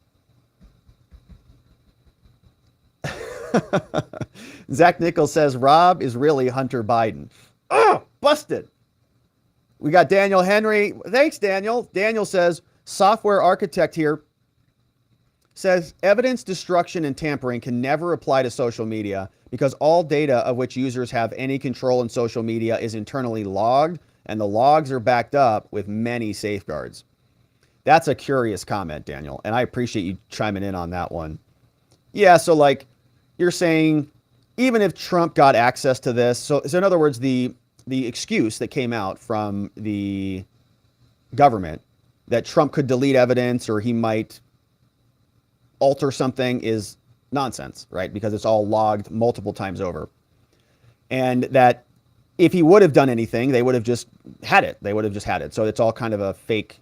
Zach Nichols says, Rob is really Hunter Biden. Oh, busted. We got Daniel Henry. Thanks, Daniel. Daniel says, software architect here, says evidence destruction and tampering can never apply to social media because all data of which users have any control in social media is internally logged, and the logs are backed up with many safeguards. That's a curious comment, Daniel, and I appreciate you chiming in on that one. Yeah, so like you're saying, even if Trump got access to this, so in other words, the excuse that came out from the government that Trump could delete evidence or he might alter something is nonsense, right? Because it's all logged multiple times over. And that if he would have done anything, they would have just had it. They would have just had it. So it's all kind of a fake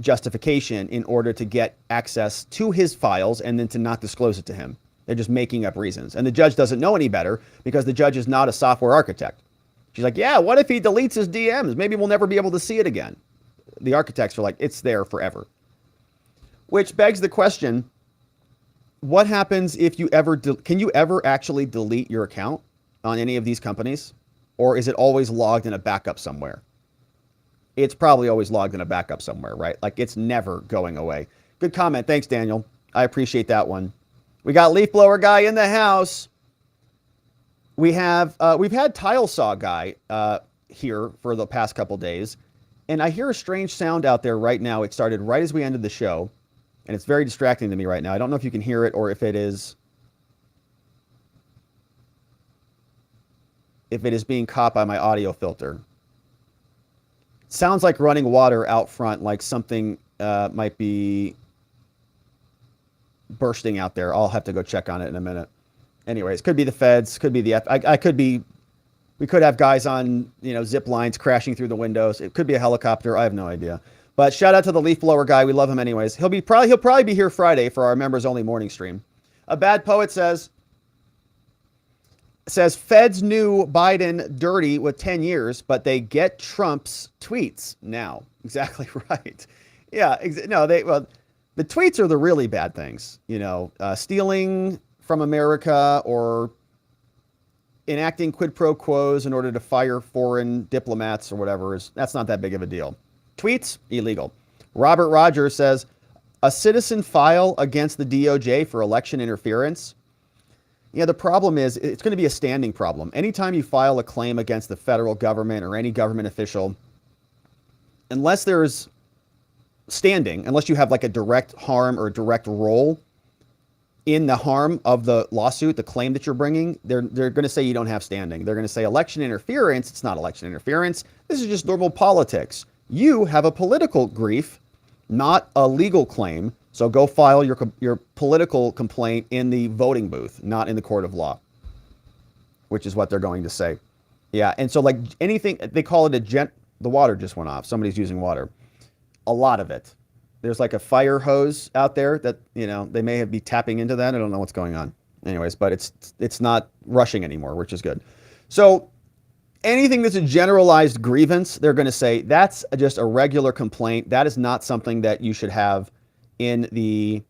justification in order to get access to his files and then to not disclose it to him. They're just making up reasons. And the judge doesn't know any better because the judge is not a software architect. She's like, yeah, what if he deletes his DMs? Maybe we'll never be able to see it again. The architects are like, it's there forever. Which begs the question, what happens if you ever, can you ever actually delete your account on any of these companies? Or is it always logged in a backup somewhere? It's probably always logged in a backup somewhere, right? Like it's never going away. Good comment. Thanks, Daniel. I appreciate that one. We got leaf blower guy in the house. We have, we've had tile saw guy here for the past couple days. And I hear a strange sound out there right now. It started right as we ended the show. And it's very distracting to me right now. I don't know if you can hear it or if it is being caught by my audio filter. It sounds like running water out front, like something might be bursting out there. I'll have to go check on it in a minute. Anyways, could be the feds, could be we could have guys on, zip lines crashing through the windows. It could be a helicopter. I have no idea. But shout out to the leaf blower guy. We love him anyways. He'll probably be here Friday for our members only morning stream. A bad poet says feds knew Biden dirty with 10 years, but they get Trump's tweets now. Exactly right. Yeah. The tweets are the really bad things, stealing from America or enacting quid pro quos in order to fire foreign diplomats or whatever. That's not that big of a deal. Tweets, illegal. Robert Rogers says, a citizen file against the DOJ for election interference. Yeah, the problem is it's going to be a standing problem. Anytime you file a claim against the federal government or any government official, unless there's standing, unless you have like a direct harm or a direct role in the harm of the lawsuit, the claim that you're bringing, they're going to say you don't have standing. They're going to say election interference. It's not election interference. This is just normal politics. You have a political grief, not a legal claim. So go file your political complaint in the voting booth, not in the court of law, which is what they're going to say. Yeah. And so like anything, they call it the water just went off. Somebody's using water. A lot of it. There's like a fire hose out there that, they may be tapping into that. I don't know what's going on. Anyways, but it's not rushing anymore, which is good. So anything that's a generalized grievance, they're going to say that's just a regular complaint. That is not something that you should have in the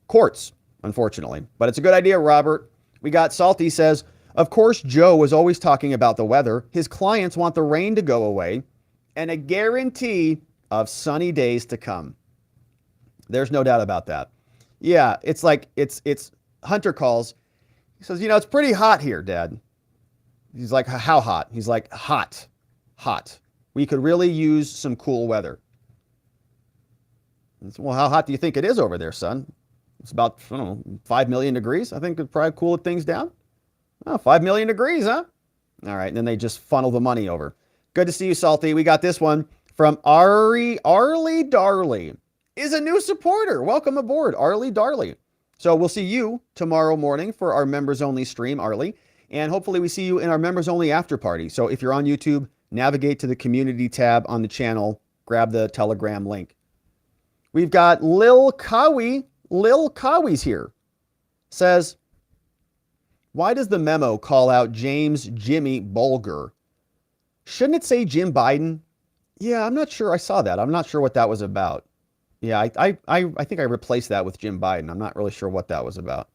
courts, unfortunately. But it's a good idea, Robert. We got Salty says, of course, Joe was always talking about the weather. His clients want the rain to go away and a guarantee of sunny days to come. There's no doubt about that. Yeah, it's like, it's Hunter calls. He says, it's pretty hot here, Dad. He's like, how hot? He's like, hot. We could really use some cool weather. Said, well, how hot do you think it is over there, son? It's about, 5 million degrees. I think it'd probably cool things down. Oh, 5 million degrees, huh? All right. And then they just funnel the money over. Good to see you, Salty. We got this one from Arlie Darley. Is a new supporter. Welcome aboard, Arlie Darley. So we'll see you tomorrow morning for our members only stream, Arlie. And hopefully we see you in our members only after party. So if you're on YouTube, navigate to the community tab on the channel, grab the Telegram link. We've got Lil Cowie. Lil Cowie's here. Says, why does the memo call out James Jimmy Bulger? Shouldn't it say Jim Biden? Yeah, I'm not sure I saw that. I'm not sure what that was about. Yeah, I think I replaced that with Jim Biden. I'm not really sure what that was about.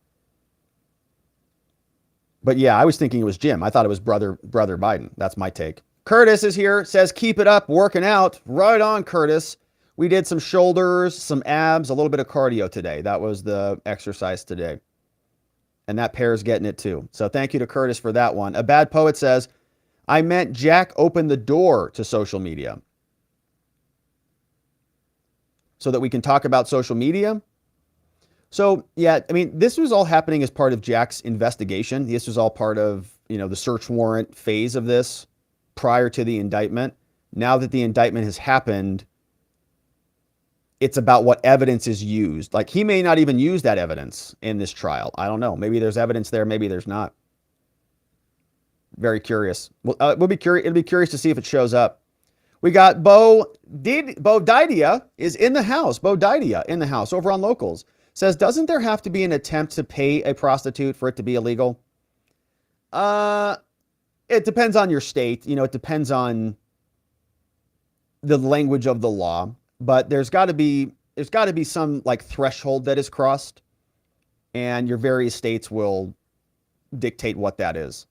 But yeah, I was thinking it was Jim. I thought it was brother Biden. That's my take. Curtis is here, says, keep it up, working out. Right on, Curtis. We did some shoulders, some abs, a little bit of cardio today. That was the exercise today. And that pair's getting it too. So thank you to Curtis for that one. A Bad Poet says, I meant Jack opened the door to social media. So that we can talk about social media. So yeah, I mean, this was all happening as part of Jack's investigation. This was all part of, the search warrant phase of this prior to the indictment. Now that the indictment has happened, it's about what evidence is used. Like, he may not even use that evidence in this trial. I don't know. Maybe there's evidence there. Maybe there's not. Very curious. Well, it'll be curious to see if it shows up. We got Bo Didia is in the house. Bo Didia in the house over on Locals. Says, doesn't there have to be an attempt to pay a prostitute for it to be illegal? It depends on your state. It depends on the language of the law. But there's got to be some like threshold that is crossed, and your various states will dictate what that is.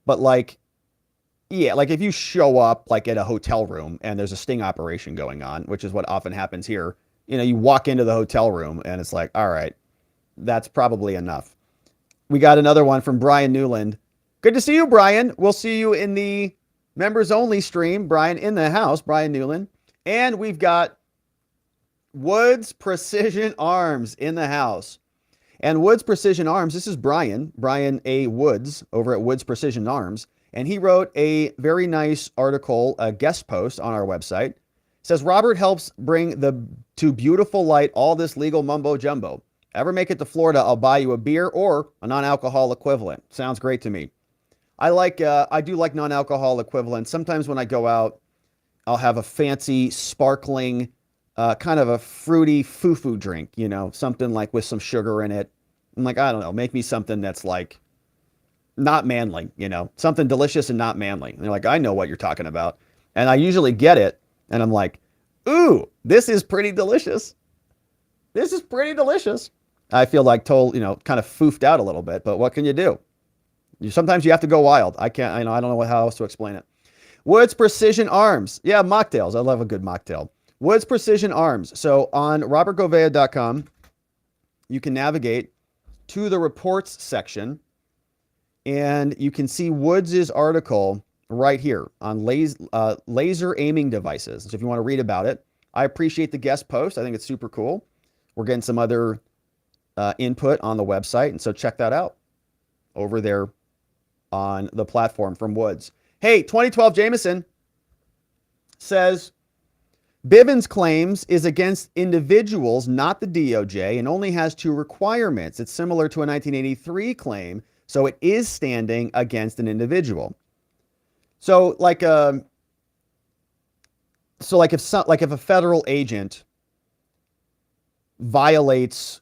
But like if you show up like at a hotel room and there's a sting operation going on, which is what often happens here, you walk into the hotel room and it's like, all right, that's probably enough. We got another one from Brian Newland. Good to see you, Brian. We'll see you in the members only stream. Brian in the house, Brian Newland. And we've got Woods Precision Arms in the house. And Woods Precision Arms, this is Brian A. Woods over at Woods Precision Arms. And he wrote a very nice article, a guest post on our website. It says, Robert helps bring to beautiful light all this legal mumbo jumbo. Ever make it to Florida, I'll buy you a beer or a non-alcohol equivalent. Sounds great to me. I do like non-alcohol equivalents. Sometimes when I go out, I'll have a fancy, sparkling, kind of a fruity foo-foo drink, something like with some sugar in it. I'm like, I don't know, make me something that's like not manly, something delicious and not manly. And they're like, I know what you're talking about. And I usually get it. And I'm like, ooh, this is pretty delicious. This is pretty delicious. I feel like kind of foofed out a little bit, but what can you do? Sometimes you have to go wild. I don't know how else to explain it. Woods Precision Arms. Yeah, mocktails. I love a good mocktail. Woods Precision Arms. So on robertgovea.com, you can navigate to the reports section, and you can see Woods' article right here on laser aiming devices. So if you want to read about it, I appreciate the guest post. I think it's super cool. We're getting some other input on the website, and so check that out over there on the platform from Woods. Hey, 2012 Jameson says, Bivens claims is against individuals, not the DOJ, and only has two requirements. It's similar to a 1983 claim, so it is standing against an individual. So if a federal agent violates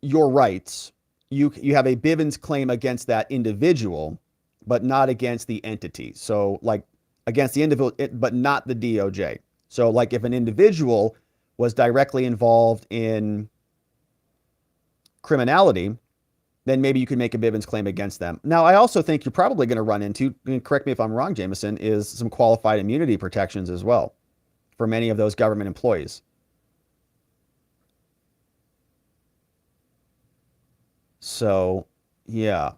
your rights, you have a Bivens claim against that individual, but not against the entity. So like against the individual, but not the DOJ. So like if an individual was directly involved in criminality, then maybe you could make a Bivens claim against them. Now, I also think you're probably going to run into, and correct me if I'm wrong, Jameson, is some qualified immunity protections as well for many of those government employees. So, yeah,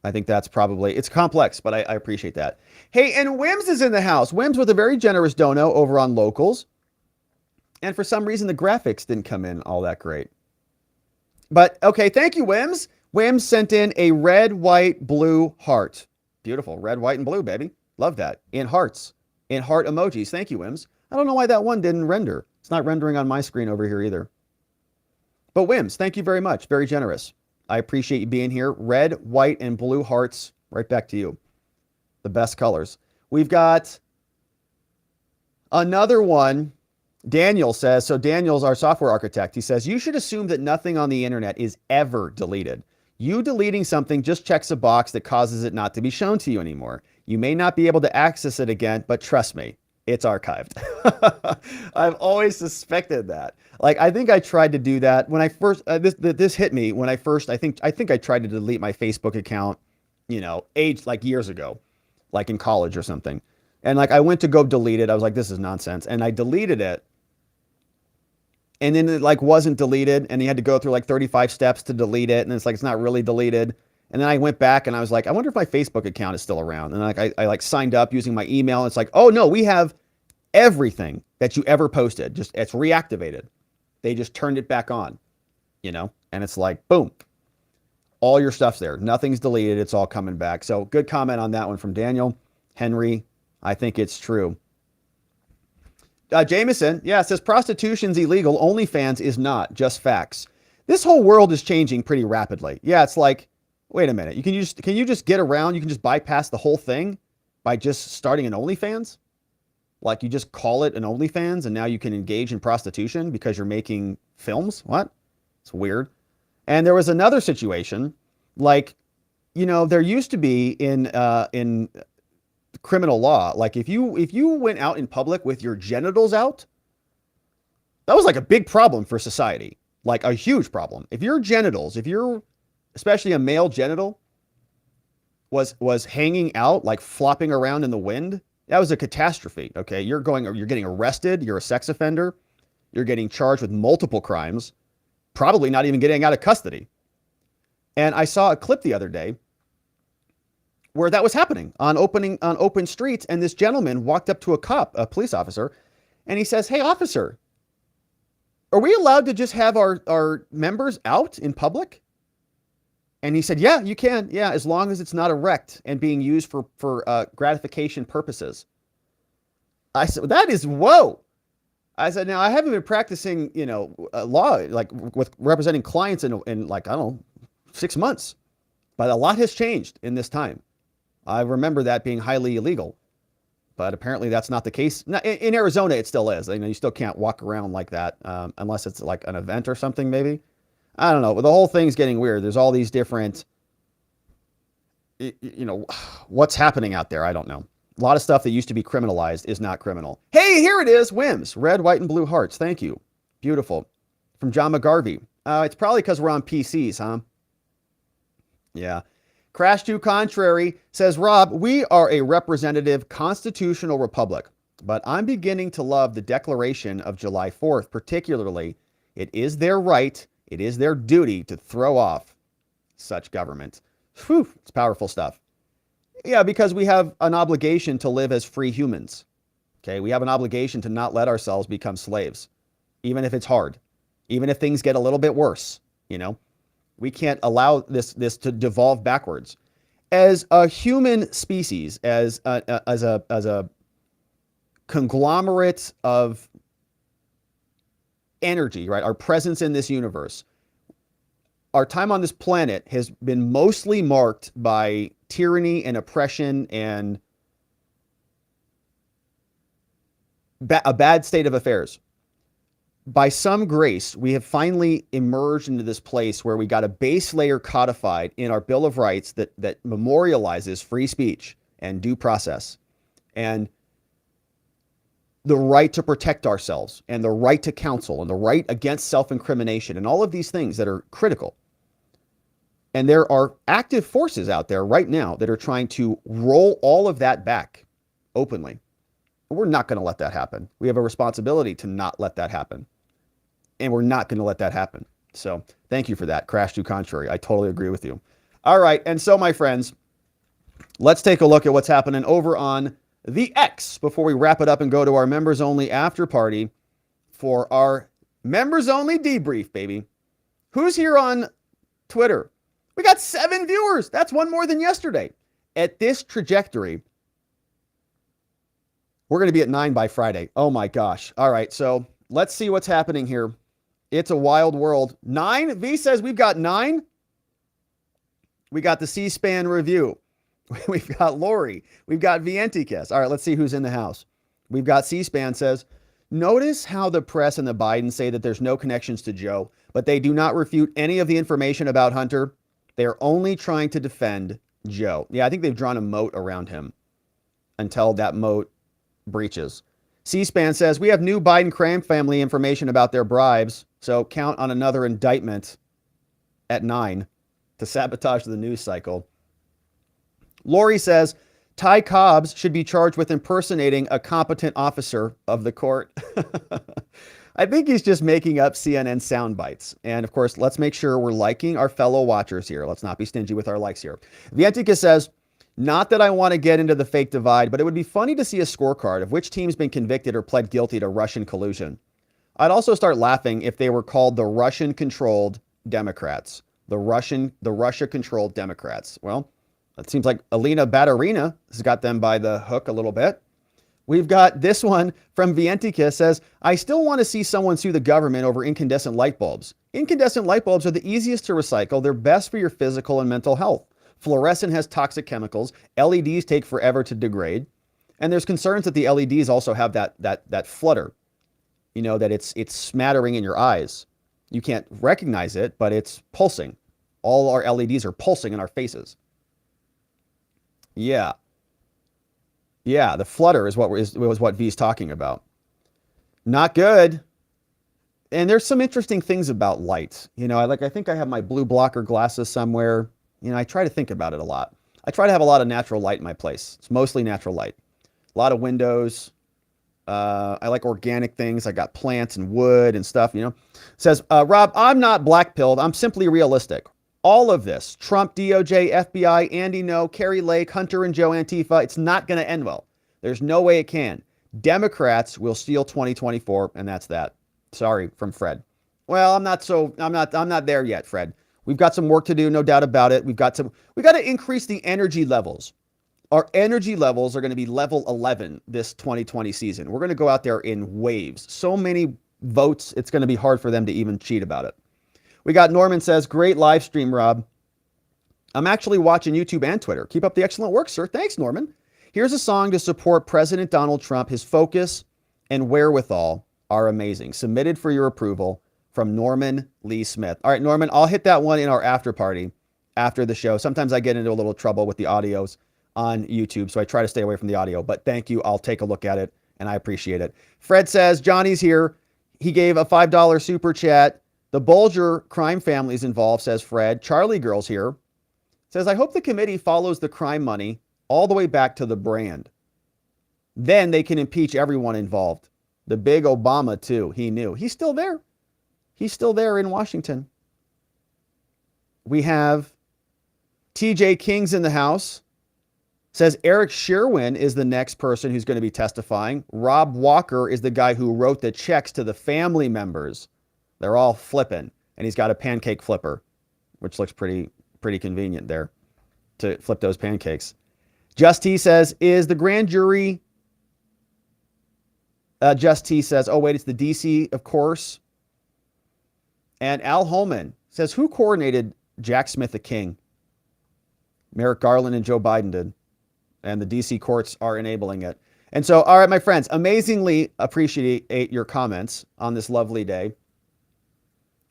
I think that's probably, it's complex, but I appreciate that. Hey, and Wims is in the house. Wims with a very generous dono over on Locals. And for some reason, the graphics didn't come in all that great. But, okay, thank you, Wims. Wims sent in a red, white, blue heart. Beautiful. Red, white, and blue, baby. Love that. In hearts. In heart emojis. Thank you, Wims. I don't know why that one didn't render. It's not rendering on my screen over here either. But Wims, thank you very much. Very generous. I appreciate you being here. Red, white, and blue hearts. Right back to you. The best colors. We've got another one. Daniel says, so Daniel's our software architect. He says, you should assume that nothing on the internet is ever deleted. You deleting something just checks a box that causes it not to be shown to you anymore. You may not be able to access it again, but trust me, it's archived. I've always suspected that. Like, I think I tried to do that when I first, this hit me when I first, I think I tried to delete my Facebook account, like years ago, like in college or something. And like, I went to go delete it. I was like, this is nonsense. And I deleted it. And then it like wasn't deleted, and you had to go through like 35 steps to delete it. And it's like, it's not really deleted. And then I went back and I was like, I wonder if my Facebook account is still around. And like, I like signed up using my email. And it's like, oh no, we have everything that you ever posted. Just, it's reactivated. They just turned it back on, and it's like, boom, all your stuff's there. Nothing's deleted. It's all coming back. So good comment on that one from Daniel. Henry, I think it's true. Jameson, says prostitution's illegal. OnlyFans is not. Just facts. This whole world is changing pretty rapidly. Yeah, it's like, wait a minute. Can you just get around? You can just bypass the whole thing by just starting an OnlyFans? Like you just call it an OnlyFans and now you can engage in prostitution because you're making films? What? It's weird. And there was another situation, like, there used to be in criminal law, like if you went out in public with your genitals out, that was like a big problem for society, like a huge problem. If your genitals, especially a male genital, was hanging out, like flopping around in the wind, that was a catastrophe. Okay, you're getting arrested. You're a sex offender. You're getting charged with multiple crimes, probably not even getting out of custody. And I saw a clip the other day where that was happening on open streets. And this gentleman walked up to a police officer, and he says, "Hey, officer, are we allowed to just have our members out in public?" And he said, "Yeah, you can. Yeah, as long as it's not erect and being used for gratification purposes." I said, "That is whoa." I said, "Now I haven't been practicing, law like with representing clients in like, I don't know, 6 months, but a lot has changed in this time. I remember that being highly illegal, but apparently that's not the case. In Arizona, it still is. You still can't walk around like that unless it's like an event or something, maybe. I don't know. But the whole thing's getting weird. There's all these different, what's happening out there. I don't know. A lot of stuff that used to be criminalized is not criminal. Hey, here it is. Whims. Red, white, and blue hearts. Thank you. Beautiful. From John McGarvey. It's probably because we're on PCs, huh? Yeah. Crash to Contrary says, Rob, we are a representative constitutional republic, but I'm beginning to love the Declaration of July 4th, particularly. It is their right, it is their duty to throw off such government. Whew, it's powerful stuff. Yeah, because we have an obligation to live as free humans. Okay, we have an obligation to not let ourselves become slaves, even if it's hard, even if things get a little bit worse, We can't allow this to devolve backwards. As a human species, as a conglomerate of energy, right? Our presence in this universe, our time on this planet has been mostly marked by tyranny and oppression and a bad state of affairs. By some grace, we have finally emerged into this place where we got a base layer codified in our Bill of Rights that memorializes free speech and due process and the right to protect ourselves and the right to counsel and the right against self-incrimination and all of these things that are critical. And there are active forces out there right now that are trying to roll all of that back openly. We're not going to let that happen. We have a responsibility to not let that happen. And we're not going to let that happen. So thank you for that, Crash to Contrary. I totally agree with you. All right. And so, my friends, let's take a look at what's happening over on the X before we wrap it up and go to our members only after party for our members only debrief, baby. Who's here on Twitter? We got 7 viewers. That's one more than yesterday. At this trajectory, we're going to be at 9 by Friday. Oh my gosh. All right. So let's see what's happening here. It's a wild world. 9? V says we've got 9. We got the C-SPAN review. We've got Lori. We've got Vientikis. All right, let's see who's in the House. We've got C-SPAN says, notice how the press and the Biden say that there's no connections to Joe, but they do not refute any of the information about Hunter. They're only trying to defend Joe. Yeah, I think they've drawn a moat around him until that moat breaches. C-SPAN says, we have new Biden crime family information about their bribes, so count on another indictment at 9 to sabotage the news cycle. Lori says, Ty Cobbs should be charged with impersonating a competent officer of the court. I think he's just making up CNN sound bites. And of course, let's make sure we're liking our fellow watchers here. Let's not be stingy with our likes here. Vientika says, not that I want to get into the fake divide, but it would be funny to see a scorecard of which team's been convicted or pled guilty to Russian collusion. I'd also start laughing if they were called the Russian-controlled Democrats. The Russia-controlled Democrats. Well, it seems like Alina Baturina has got them by the hook a little bit. We've got this one from Vientika says, I still want to see someone sue the government over incandescent light bulbs. Incandescent light bulbs are the easiest to recycle. They're best for your physical and mental health. Fluorescent has toxic chemicals. LEDs take forever to degrade. And there's concerns that the LEDs also have that flutter, you know, that it's smattering in your eyes. You can't recognize it, but it's pulsing. All our LEDs are pulsing in our faces. Yeah. Yeah, the flutter was what V's talking about. Not good. And there's some interesting things about light. You know, I think I have my blue blocker glasses somewhere. You know, I try to think about it a lot. I try to have a lot of natural light in my place. It's mostly natural light. A lot of windows. I like organic things. I got plants and wood and stuff, you know. Says, Rob, I'm not black-pilled. I'm simply realistic. All of this, Trump, DOJ, FBI, Andy No, Carrie Lake, Hunter and Joe Antifa, it's not going to end well. There's no way it can. Democrats will steal 2024, and that's that. Sorry, from Fred. Well, I'm not there yet, Fred. We've got some work to do, no doubt about it. We got to increase the energy levels. Our energy levels are going to be level 11 this 2020 season. We're going to go out there in waves. So many votes, it's going to be hard for them to even cheat about it. We got Norman says, great live stream, Rob. I'm actually watching YouTube and Twitter. Keep up the excellent work, sir. Thanks, Norman. Here's a song to support President Donald Trump. His focus and wherewithal are amazing. Submitted for your approval from Norman Lee Smith. All right, Norman, I'll hit that one in our after party after the show. Sometimes I get into a little trouble with the audios on YouTube, so I try to stay away from the audio. But thank you. I'll take a look at it, and I appreciate it. Fred says, Johnny's here. He gave a $5 super chat. The Bulger crime family's involved, says Fred. Charlie Girl's here. Says, I hope the committee follows the crime money all the way back to the brand. Then they can impeach everyone involved. The big Obama, too. He knew. He's still there. He's still there in Washington. We have TJ King's in the House. Says Eric Sherwin is the next person who's going to be testifying. Rob Walker is the guy who wrote the checks to the family members. They're all flipping, and he's got a pancake flipper, which looks pretty convenient there to flip those pancakes. Just T says, is the grand jury... Just T says, oh, wait, it's the DC, of course. And Al Holman says, who coordinated Jack Smith the King? Merrick Garland and Joe Biden did. And the DC courts are enabling it. And so, all right, my friends, amazingly appreciate your comments on this lovely day.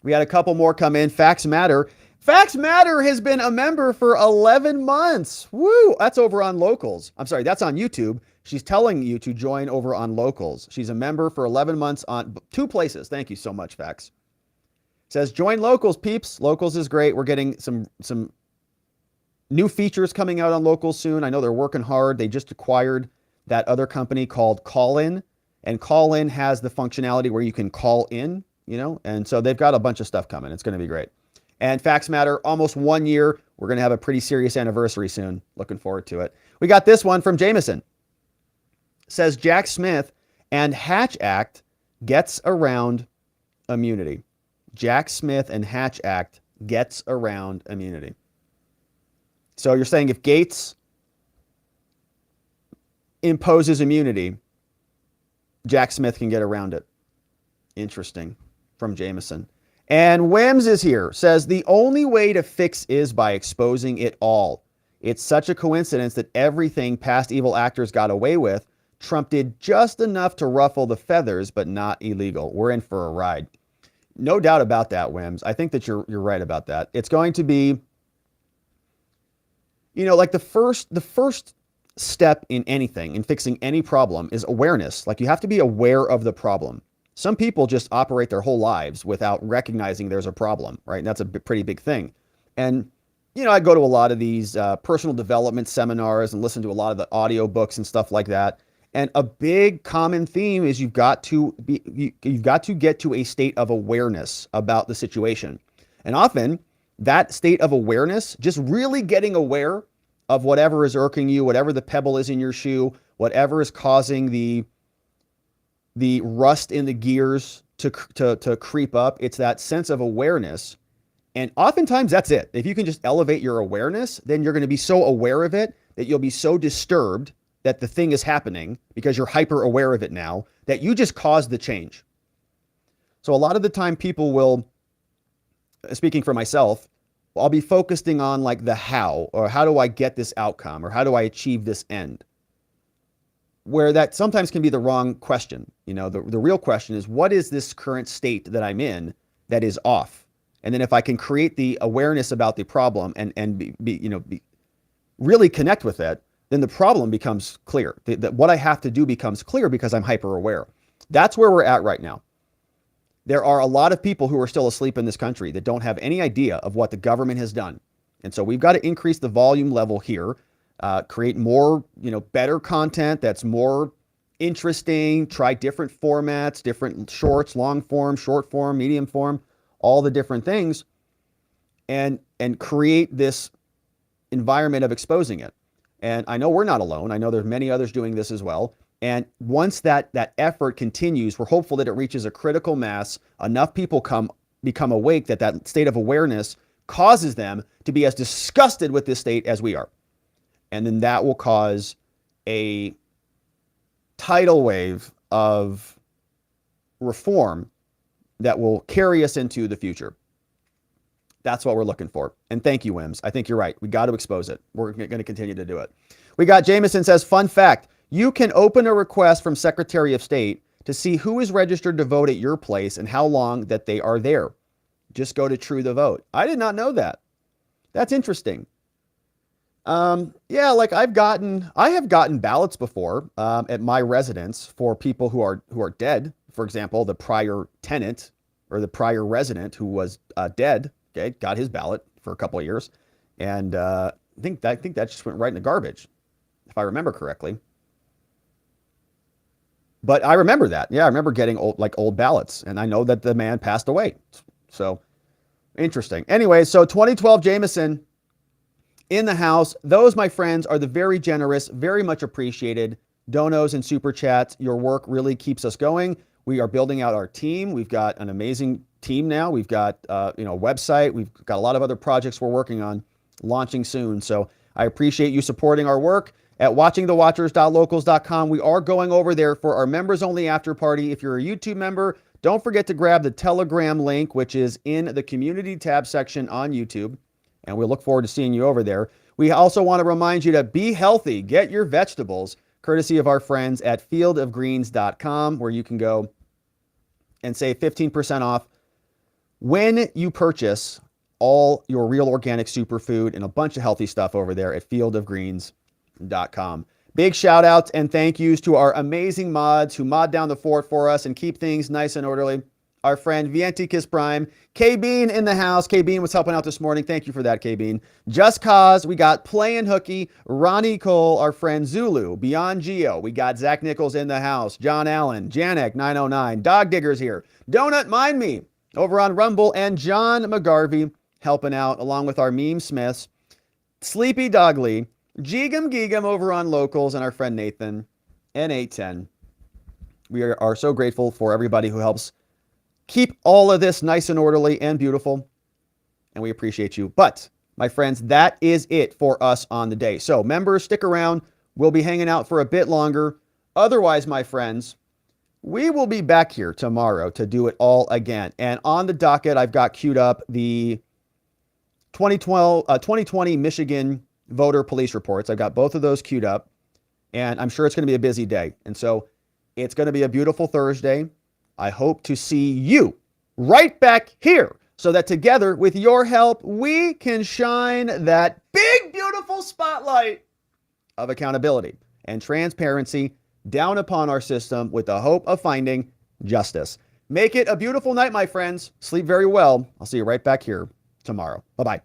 We had a couple more come in. Facts Matter. Facts Matter has been a member for 11 months. Woo! That's over on Locals. I'm sorry, that's on YouTube. She's telling you to join over on Locals. She's a member for 11 months on 2 places. Thank you so much, Facts. Says, join Locals, peeps. Locals is great. We're getting some new features coming out on Locals soon. I know they're working hard. They just acquired that other company called Call-In. And Call-In has the functionality where you can call in, you know, and so they've got a bunch of stuff coming. It's going to be great. And Facts Matter, almost 1 year. We're going to have a pretty serious anniversary soon. Looking forward to it. We got this one from Jameson. Says Jack Smith and Hatch Act gets around immunity. Jack Smith and Hatch Act gets around immunity. So you're saying if Gaetz imposes immunity, Jack Smith can get around it. Interesting. From Jameson. And Wims is here, says the only way to fix is by exposing it all. It's such a coincidence that everything past evil actors got away with, Trump did just enough to ruffle the feathers, but not illegal. We're in for a ride. No doubt about that, Wims. I think that you're right about that. It's going to be, like the first step in anything, in fixing any problem, is awareness. Like, you have to be aware of the problem. Some people just operate their whole lives without recognizing there's a problem, right? And that's a pretty big thing. And, I go to a lot of these personal development seminars and listen to a lot of the audio books and stuff like that. And a big common theme is you've got to get to a state of awareness about the situation. And often that state of awareness, just really getting aware of whatever is irking you, whatever the pebble is in your shoe, whatever is causing the rust in the gears to creep up. It's that sense of awareness. And oftentimes that's it. If you can just elevate your awareness, then you're going to be so aware of it that you'll be so disturbed that the thing is happening because you're hyper aware of it now that you just caused the change. So a lot of the time people will, speaking for myself, I'll be focusing on like the how, or how do I get this outcome, or how do I achieve this end? Where that sometimes can be the wrong question. The real question is, what is this current state that I'm in that is off? And then if I can create the awareness about the problem and really connect with it, then the problem becomes clear. What I have to do becomes clear because I'm hyper aware. That's where we're at right now. There are a lot of people who are still asleep in this country that don't have any idea of what the government has done. And so we've got to increase the volume level here, create more, better content that's more interesting, try different formats, different shorts, long form, short form, medium form, all the different things, and create this environment of exposing it. And I know we're not alone. I know there's many others doing this as well. And once that effort continues, we're hopeful that it reaches a critical mass. Enough people become awake that state of awareness causes them to be as disgusted with this state as we are. And then that will cause a tidal wave of reform that will carry us into the future. That's what we're looking for. And thank you, Wims. I think you're right. We got to expose it. We're going to continue to do it. We got Jameson says, fun fact, you can open a request from Secretary of State to see who is registered to vote at your place and how long that they are there. Just go to True the Vote. I did not know that. That's interesting. I have gotten ballots before at my residence for people who are dead. For example, the prior tenant or the prior resident who was dead, got his ballot for a couple of years, and I think that just went right in the garbage, if I remember correctly. But I remember that. Yeah, I remember getting old ballots, and I know that the man passed away. So interesting. Anyway, so 2012 Jameson in the House. Those, my friends, are the very generous, very much appreciated donos and super chats. Your work really keeps us going. We are building out our team. We've got an amazing team now. We've got a website. We've got a lot of other projects we're working on launching soon. So I appreciate you supporting our work at watchingthewatchers.locals.com. We are going over there for our members only after party. If you're a YouTube member, don't forget to grab the Telegram link, which is in the community tab section on YouTube. And we look forward to seeing you over there. We also want to remind you to be healthy. Get your vegetables, courtesy of our friends at fieldofgreens.com, where you can go and save 15% off when you purchase all your real organic superfood and a bunch of healthy stuff over there at fieldofgreens.com. Big shout outs and thank yous to our amazing mods who mod down the fort for us and keep things nice and orderly. Our friend Vientikis Prime, K-Bean in the house. K-Bean was helping out this morning. Thank you for that, K-Bean. Just Cause, we got Playin' Hooky, Ronnie Cole, our friend Zulu, Beyond Geo. We got Zach Nichols in the house, John Allen, Janek 909, Dog Diggers here, Donut Mind Me over on Rumble, and John McGarvey helping out along with our Meme Smiths, Sleepy Dogly, Geegum Geegum over on Locals, and our friend Nathan, and 810. We are so grateful for everybody who helps keep all of this nice and orderly and beautiful, and we appreciate you. But, my friends, that is it for us on the day. So, members, stick around. We'll be hanging out for a bit longer. Otherwise, my friends, We will be back here tomorrow to do it all again. And on the docket, I've got queued up the 2020 Michigan voter police reports. I've got both of those queued up, and I'm sure it's going to be a busy day. And so it's going to be a beautiful Thursday. I hope to see you right back here so that together, with your help, we can shine that big, beautiful spotlight of accountability and transparency down upon our system with the hope of finding justice. Make it a beautiful night, my friends. Sleep very well. I'll see you right back here tomorrow. Bye-bye.